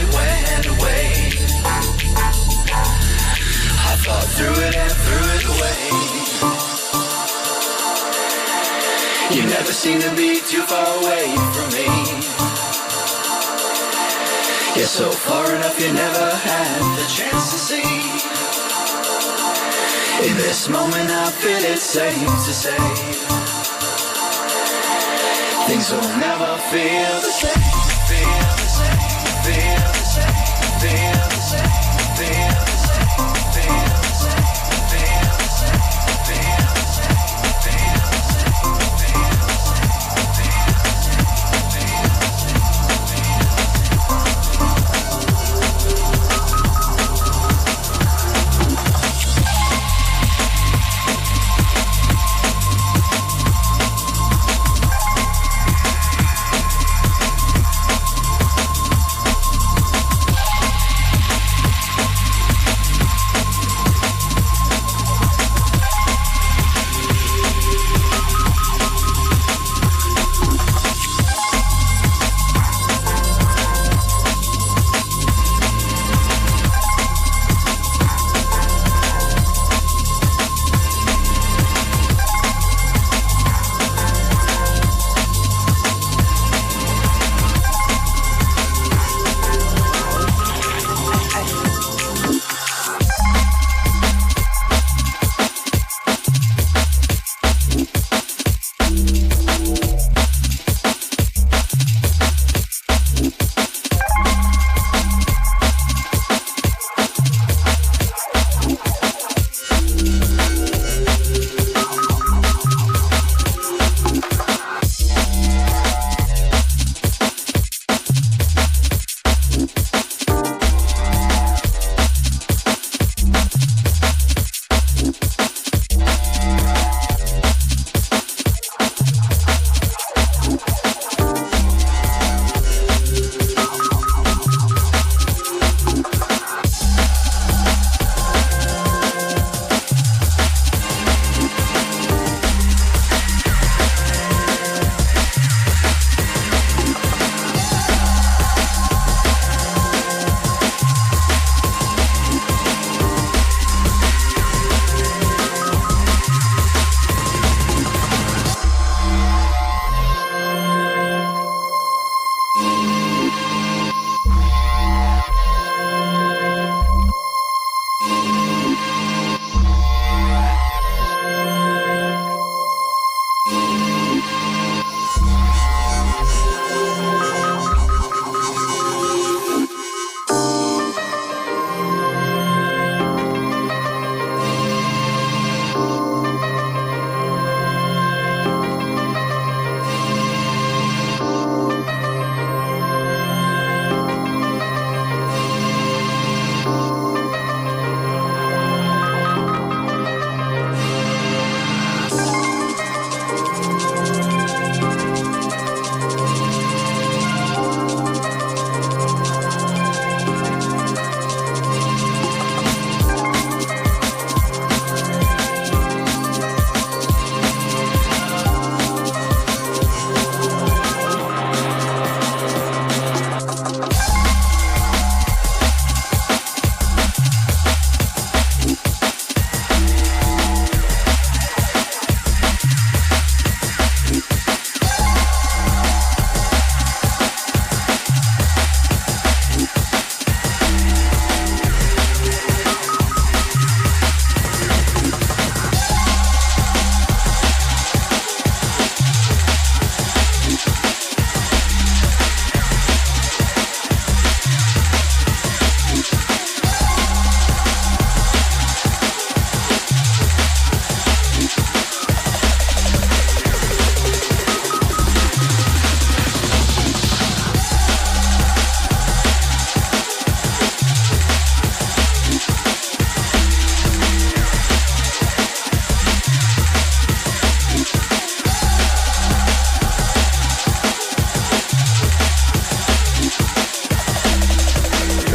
it went away. I thought through it and threw it away. You never seem to be too far away from me. You're so far enough you never had the chance to see. In this moment I feel it's safe to say things will never feel the same. Feel the same. Feel the same. Feel the same. Feel the same. Feel the same. Feel the same. Feel the same. Feel the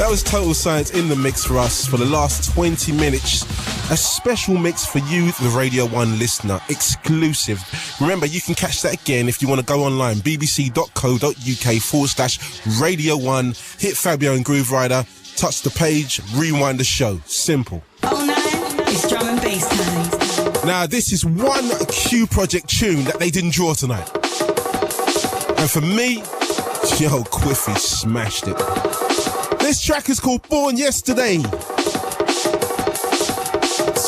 That was Total Science in the mix for us for the last 20 minutes A special mix for you, the Radio 1 listener, exclusive. Remember, you can catch that again if you want to go online, bbc.co.uk/Radio 1, hit Fabio and Grooverider, touch the page, rewind the show. Simple. All night, it's drum and bass time. Now, this is one Q Project tune that they didn't draw tonight. And for me, yo, Quiffy smashed it. This track is called Born Yesterday.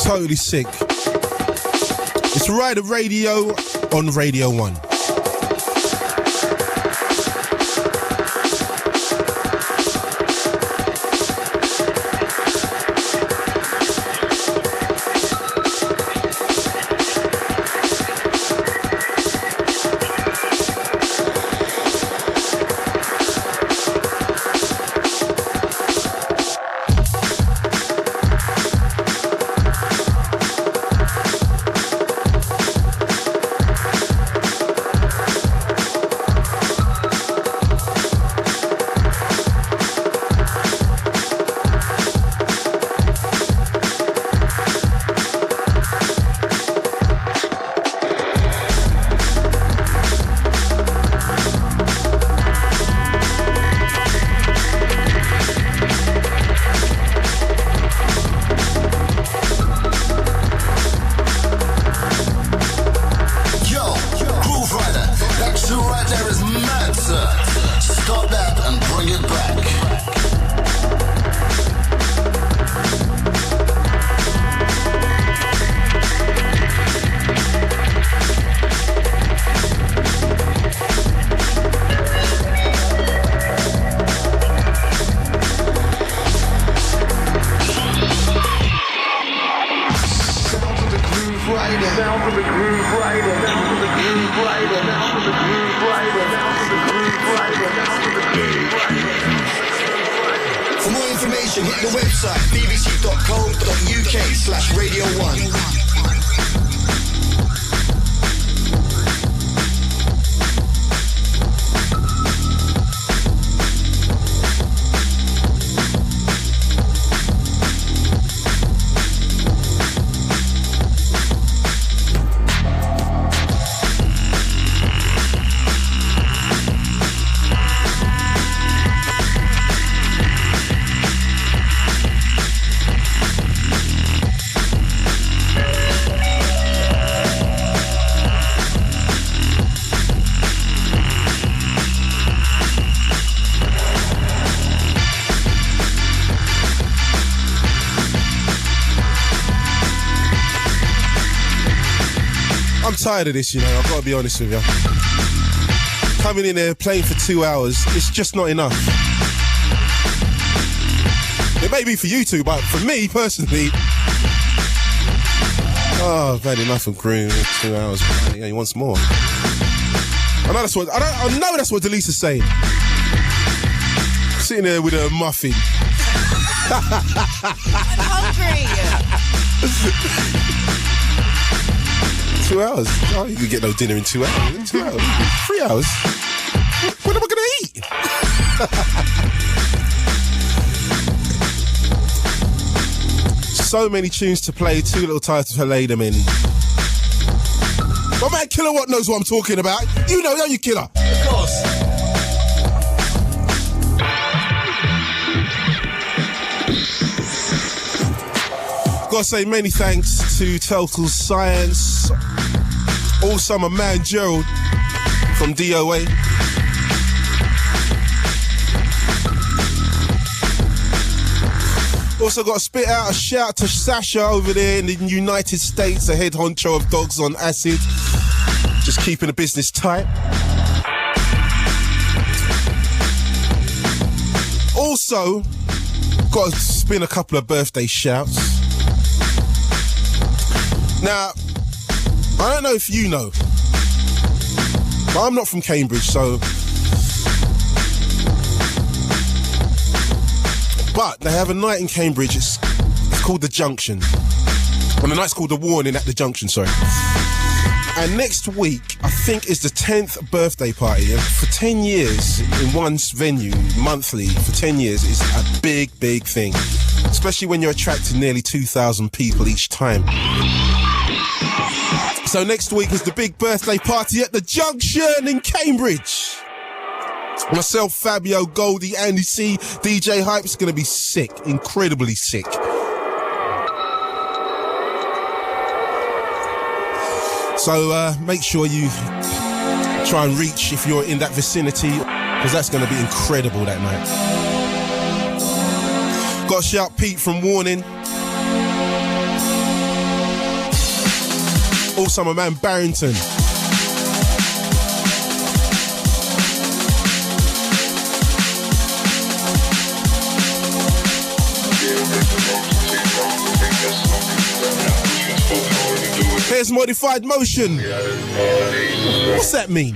Totally sick. It's Rider Radio on Radio 1. For more information, hit the website bbc.co.uk/Radio 1. I'm tired of this, you know, I've got to be honest with you. Coming in there, playing for 2 hours, it's just not enough. It may be for you two, but for me, personally, I've had enough of Groove. 2 hours, yeah, he wants more. I know that's what Delisa's saying. Sitting there with a muffin. I'm hungry. 2 hours. Oh, you can get no dinner in 2 hours. 2 hours. 3 hours. What am I going to eat? So many tunes to play, too little time to lay them in. My man Kilowatt knows what I'm talking about. You know, don't you, Killer? Of course. Gotta say many thanks to Total Science. Also my man Gerald from DOA. Also got to spit out a shout to Sasha over there in the United States, the head honcho of Dogs on Acid. Just keeping the business tight. Also, got to spin a couple of birthday shouts. Now, I don't know if you know, but I'm not from Cambridge, so... But they have a night in Cambridge, it's called The Junction. And the night's called The Warning at The Junction, sorry. And next week, I think, is the 10th birthday party. And for 10 years, in one venue, monthly, for 10 years, it's a big, big thing. especially when you're attracting nearly 2,000 people each time. So next week is the big birthday party at the Junction in Cambridge. Myself, Fabio, Goldie, Andy C, DJ Hype's going to be sick, incredibly sick. So make sure you try and reach if you're in that vicinity, because that's going to be incredible that night. Got to shout Pete from Warning. Also my man Barrington. Here's Modified Motion. What's that mean?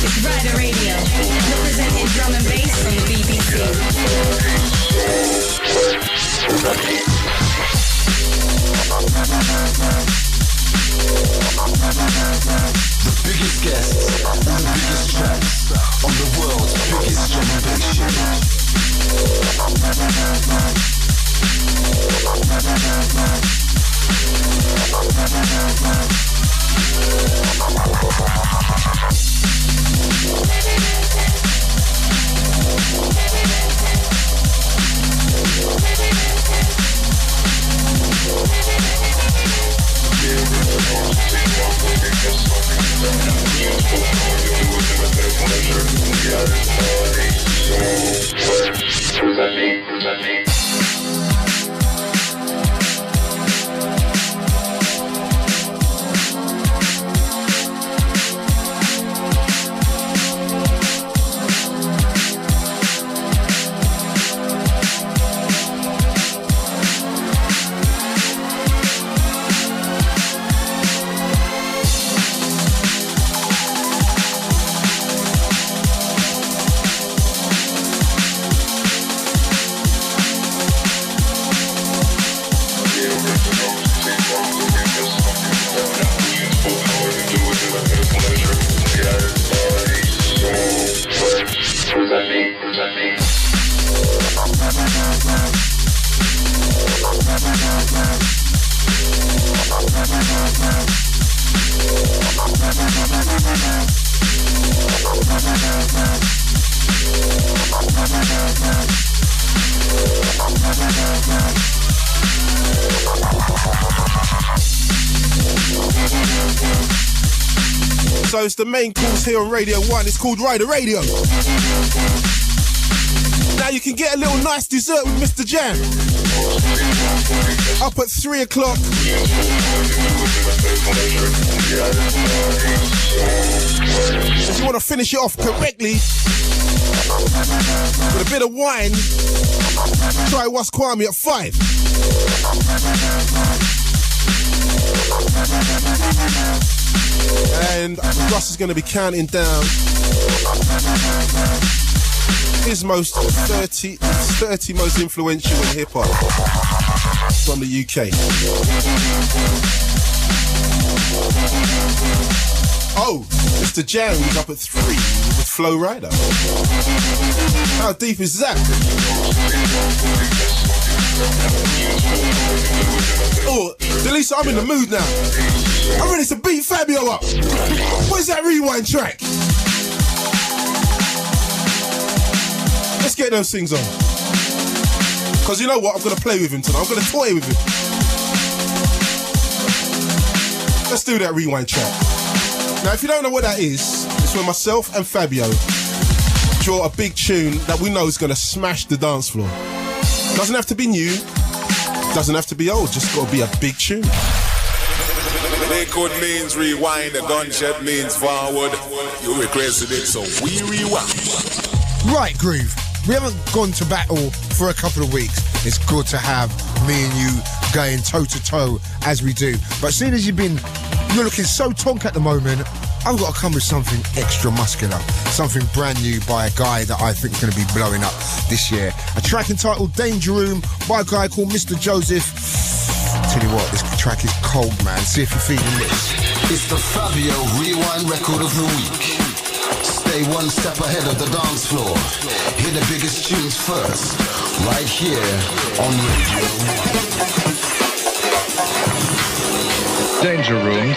It's Rider Radio, representing drum and bass on the BBC. The biggest guests and the biggest tracks on the world's biggest drum and bass show. So it's the main course here on Radio 1. It's called Rider Radio. Now you can get a little nice dessert with Mr. Jam. Up at 3 o'clock. If you want to finish it off correctly with a bit of wine, try Wasquami at 5. And Russ is going to be counting down his 30 most influential in hip-hop from the UK. Oh, Mr. Jam is up at 3 with Flow Rider. How deep is that? Oh, Delisa, I'm in the mood now. I'm ready to beat Fabio up. Where's that rewind track? Let's get those things on. Because you know what? I'm going to play with him tonight. I'm going to toy with him. Let's do that rewind track. Now, if you don't know what that is, it's when myself and Fabio draw a big tune that we know is going to smash the dance floor. Doesn't have to be new. Doesn't have to be old. Just got to be a big tune. Liquid means rewind, the gunshot means forward. You requested it, so we rewind. Right, Groove. We haven't gone to battle for a couple of weeks. It's good to have me and you going toe to toe as we do. But seeing as you're looking so tonk at the moment, I've got to come with something extra muscular, something brand new by a guy that I think is going to be blowing up this year. A track entitled Danger Room by a guy called Mr. Joseph. Tell you what, this track is cold, man. See if you're feeling this. It's the Fabio Rewind Record of the Week. Stay one step ahead of the dance floor. Hear the biggest tunes first, right here on Radio 1. Danger Room.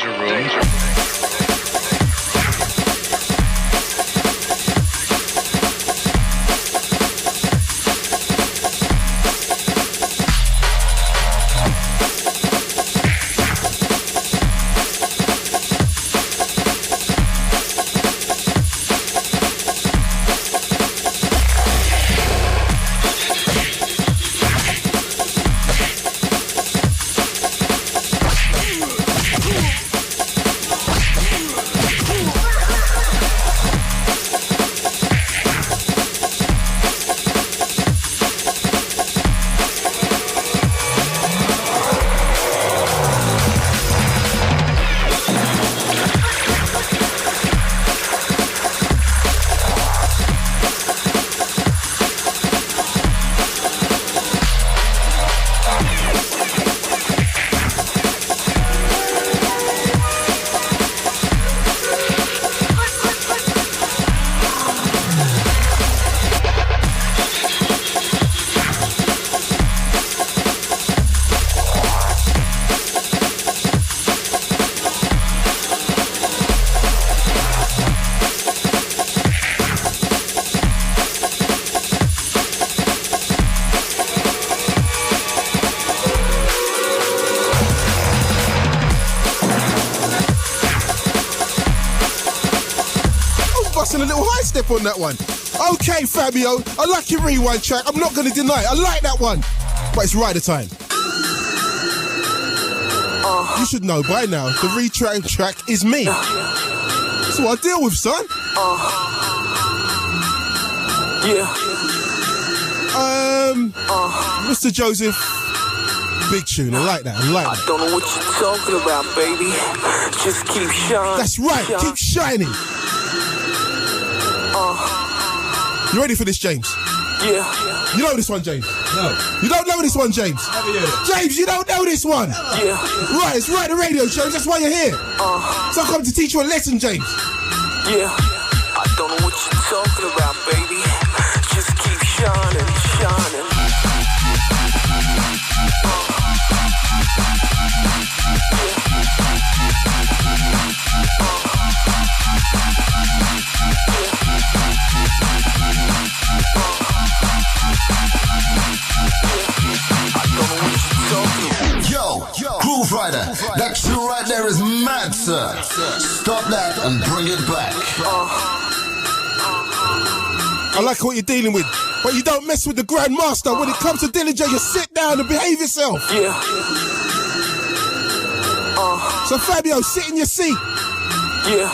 A little high step on that one. Okay, Fabio, I like your rewind track. I'm not going to deny it. I like that one. But it's right at time. You should know by now, the retrack track is me. That's what I deal with, son. Mr. Joseph, big tune. I like that. I don't know what you're talking about, baby. Just keep shining. That's right. Keep shining. You ready for this, James? Yeah. You know this one, James? No. You don't know this one, James? Never heard it. James, you don't know this one? Yeah. Right, it's right the radio, James. That's why you're here. So I come to teach you a lesson, James. Yeah. I don't know what you're talking about, baby. Just keep shining, shining. Yo, Grooverider, that tune right there is mad, sir. Stop that and bring it back. I like what you're dealing with, but you don't mess with the Grandmaster. When it comes to Dillinger, you sit down and behave yourself. Yeah. So Fabio, sit in your seat. Yeah.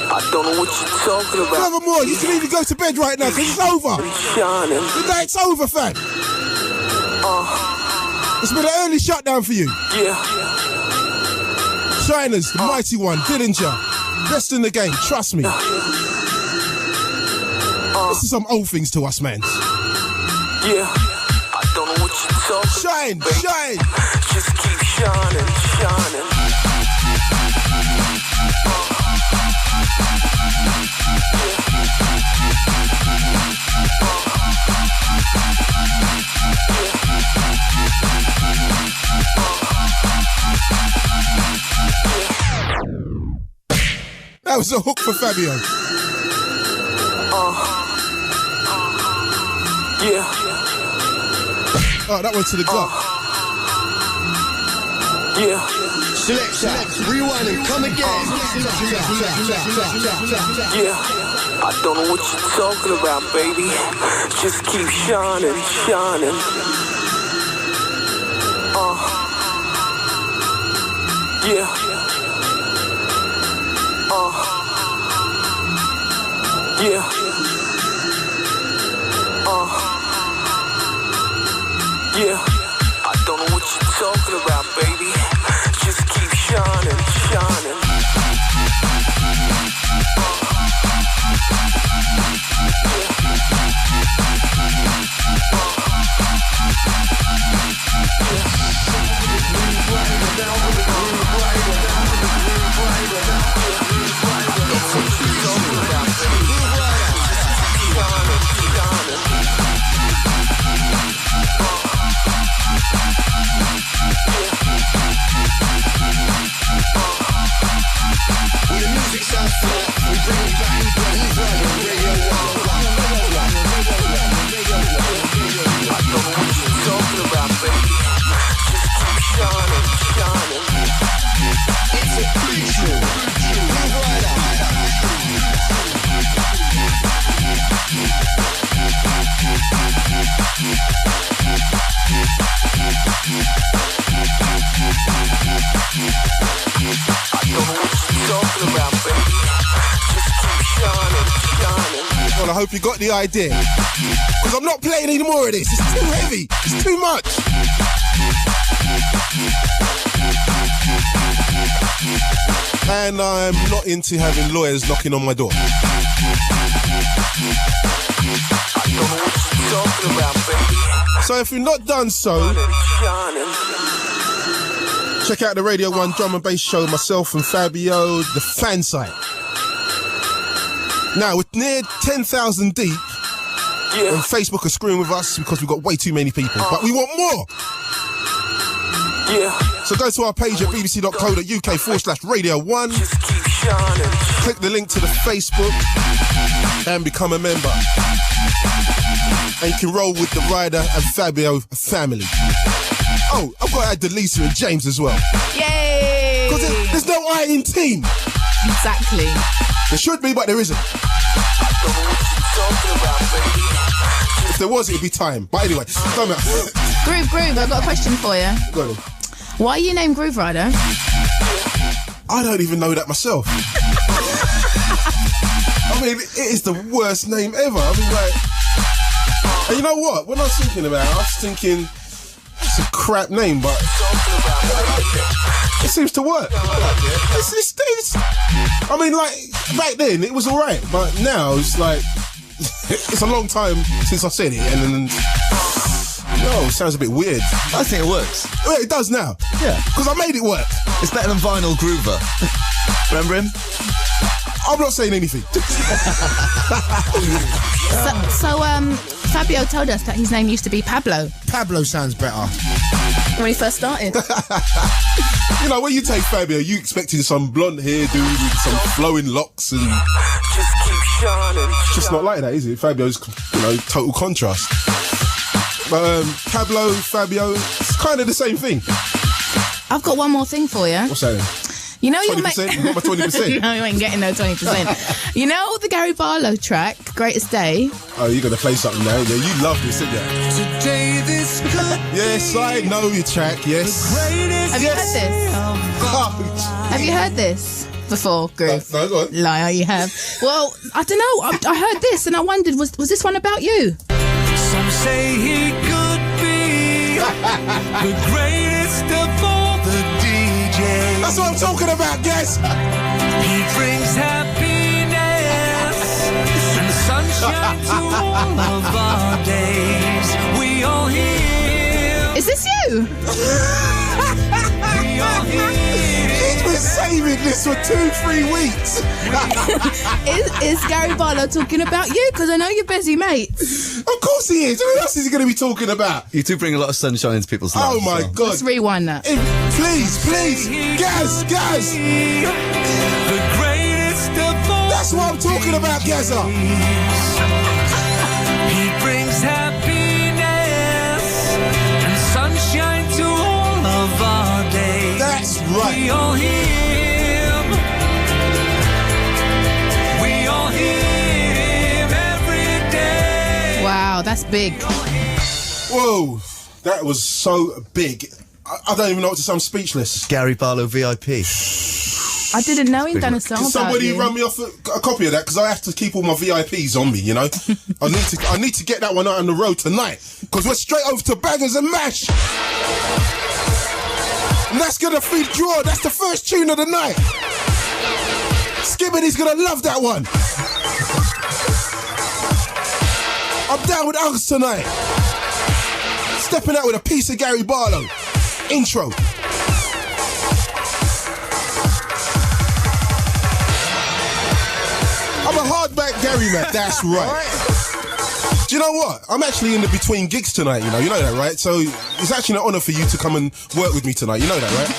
I don't know what you're talking about. Furthermore, you can even go to bed right now because it's over. Shining. The night's over, fam. It's been an early shutdown for you. Yeah. Shiners, the mighty one, Dillinger. Best in the game, trust me. This is some old things to us, man. Yeah. I don't know what you're talking Shine, about. shine. Just keep shining, shining. That was a hook for Fabio. Yeah. Oh, that one to the gut. Yeah. Select, rewind and come again. Yeah. I don't know what you're talking about, baby. Just keep shining, shining. Yeah. Yeah. Yeah. I don't know what you're talking about, baby. Just keep shining, shining. When the music sounds flat, we bring it back. Radio 1. I don't know what you're talking about, baby. Just keep shining, shining. It's a big show. Grooverider. Talking about, baby. Just keep shining, shining. Well, I hope you got the idea. Because I'm not playing any more of this. It's too heavy. It's too much. And I'm not into having lawyers knocking on my door. I don't know what you're talking about, baby. So if you've not done so, Shining. check out the Radio 1 drum and bass show, myself and Fabio, the fan site. Now, we're near 10,000 deep, and Facebook are screwing with us because we've got way too many people, but we want more. Yeah. So go to our page at bbc.co.uk/Radio1. Just keep shining. Click the link to the Facebook and become a member. And you can roll with the Ryder and Fabio family. Oh, I've got to add Delisa and James as well. Yay! Because there's no I in team. Exactly. There should be, but there isn't. If there was, it'd be time. But anyway, don't matter. Groove, I've got a question for you. Go on. Why are you named Grooverider? I don't even know that myself. I mean, it is the worst name ever. I mean, like... And you know what? When I was thinking about it, I was thinking... It's a crap name, but... It seems to work. It's, I mean, like, back then, it was alright. But now, it's like... It's a long time since I said it, and then... No, it sounds a bit weird. I think it works. Well, it does now. Yeah. Because I made it work. It's better than Vinyl Groover. Remember him? I'm not saying anything. So, Fabio told us that his name used to be Pablo. Pablo sounds better. When he first started. You know, when you take Fabio, you expecting some blonde hair dude with some flowing locks and... Just keep shining. It's just not like that, is it? Fabio's, you know, total contrast. But Pablo, Fabio, it's kind of the same thing. I've got one more thing for you. What's that? You know, 20%? You got my 20%? No, you ain't getting no 20%. You know the Gary Barlow track, Greatest Day? Oh, you're going to play something now? Yeah, you love this, didn't you? Today this could Yes, I know your track, yes. Have you heard this? Have you heard this before, Groove? No, go on. Liar, you have. Well, I don't know. I heard this and I wondered, was this one about you? Some say he could be the greatest of all the DJs. That's what I'm talking about, guys. He brings happiness and sunshine to all of our days. We all hear. Is this you? We all hear. He's been saving this for 2-3 weeks. Is Gary Barlow talking about you? Because I know you're busy, mate. Of course he is. Who else is he going to be talking about? You do bring a lot of sunshine into people's lives. Oh my God. Let's rewind that. Please. Gaz. The greatest of all. That's what I'm talking about, Gazza. He brings happiness and sunshine to all of our days. That's right. We all hear him. We all hear him every day. Wow, that's big. Whoa, that was so big. I don't even know what to say. I'm speechless. Gary Barlow VIP. I didn't know he'd done a song Can somebody about you. run me off a copy of that? Because I have to keep all my VIPs on me, you know? I need to get that one out on the road tonight. Because we're straight over to Bangers and Mash. And that's going to feed Draw. That's the first tune of the night. Skibbity's going to love that one. I'm down with Uggs tonight. Stepping out with a piece of Gary Barlow. Intro. I'm a hardback Gary man. That's right. Do you know what? I'm actually in the between gigs tonight, you know that, right? So it's actually an honour for you to come and work with me tonight, you know that, right?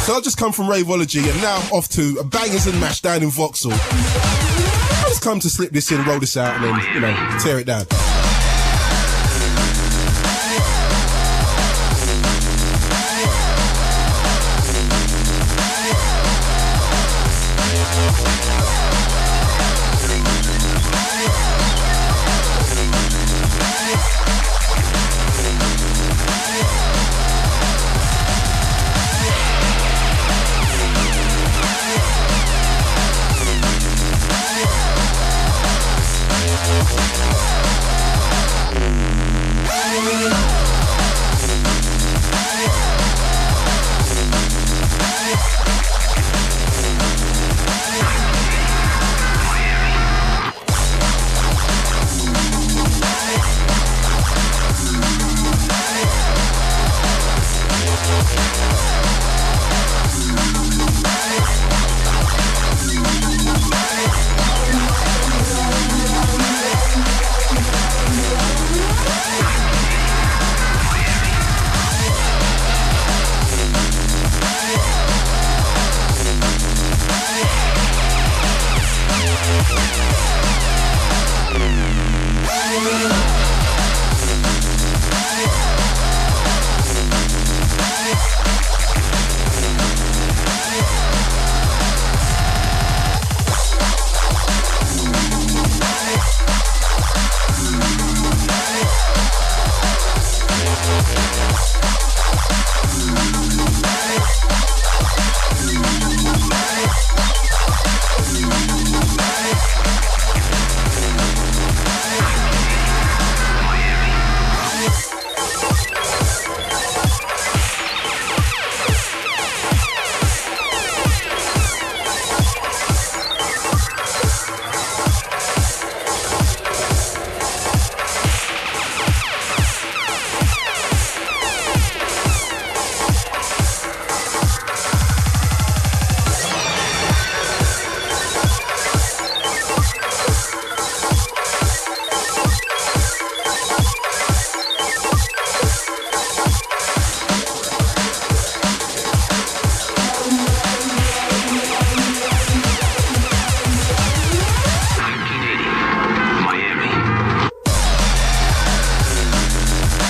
So I've just come from Raveology and now I'm off to Bangers and Mash down in Vauxhall. I just come to slip this in, roll this out and then, you know, tear it down.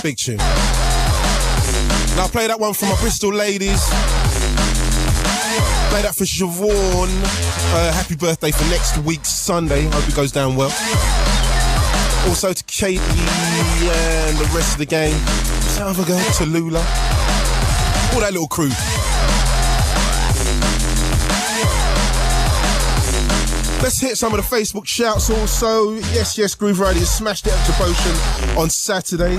Big tune. Now play that one for my Bristol ladies. Play that for Siobhan. Happy birthday for next week, Sunday. Hope it goes down well. Also to Katie and the rest of the gang. South Africa, Tallulah. All that little crew. Let's hit some of the Facebook shouts also. Yes, Grooverider smashed the Extra Potion on Saturday.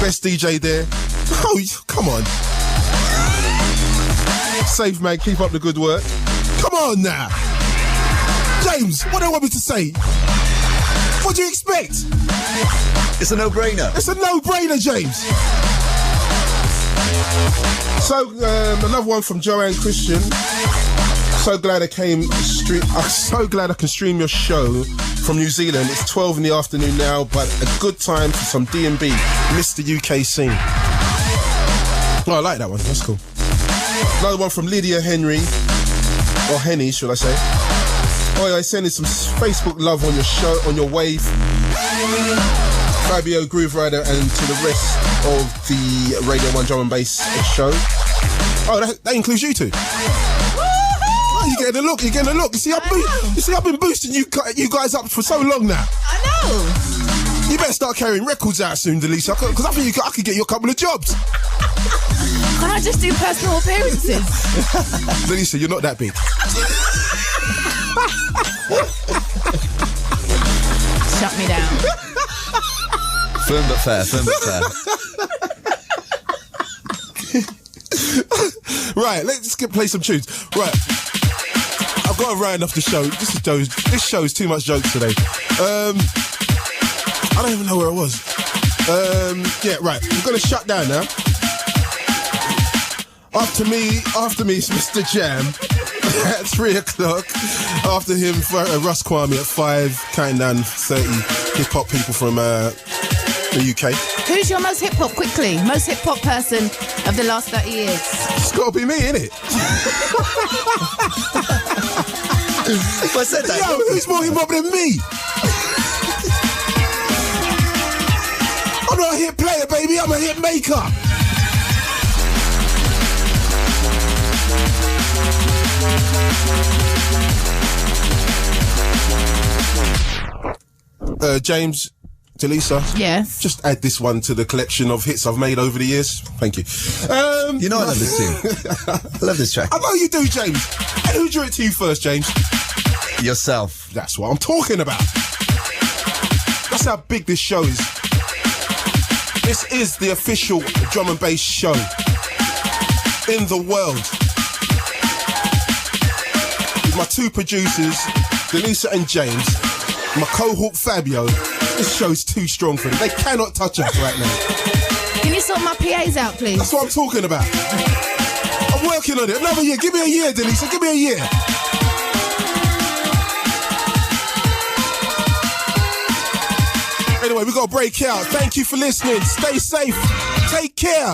Best DJ there. Oh, come on. Safe man, keep up the good work. Come on now. James, what do you want me to say? What do you expect? It's a no-brainer. It's a no-brainer, James. So, another one from Joanne Christian. So glad I came. I'm so glad I can stream your show from New Zealand. It's 12 in the afternoon now, but a good time for some D&B. Miss the UK scene. Oh, I like that one. That's cool. Another one from Lydia Henry, or Henny, should I say? Oh, yeah, sending some Facebook love on your show, on your wave. Fabio Grooverider, and to the rest of the Radio 1 Drum and Bass show. Oh, that includes you two. You're getting a look. You see, I've been boosting you guys up for so long now. I know. You better start carrying records out soon, Delisa, because I think I could get you a couple of jobs. Can I just do personal appearances? Lisa, you're not that big. Shut me down. Firm but fair, firm but fair. Right, let's play some tunes. Right, I've got to round off the show. This show is too much jokes today. I don't even know where I was. Yeah, right. I'm going to shut down now. After me, it's Mr. Jam at 3 o'clock. After him, Russ Kwame at 5, counting down 30 hip-hop people from the UK. Who's your most hip-hop, quickly? Most hip-hop person of the last 30 years? It's got to be me, innit? I said that. Yo, who's more hip-hop than me? I'm not a hit player, baby. I'm a hit maker. James, Delisa. Yes. Just add this one to the collection of hits I've made over the years. Thank you. You know I love this tune. I love this track. I know you do, James. And who drew it to you first, James? Yourself. That's what I'm talking about. That's how big this show is. This is the official drum and bass show in the world. With my two producers, Delisa and James, my cohort Fabio. This show's too strong for them. They cannot touch us right now. Can you sort my PAs out, please? That's what I'm talking about. I'm working on it. Another year. Give me a year, Delisa. Give me a year. Anyway, we got to break out. Thank you for listening. Stay safe. Take care.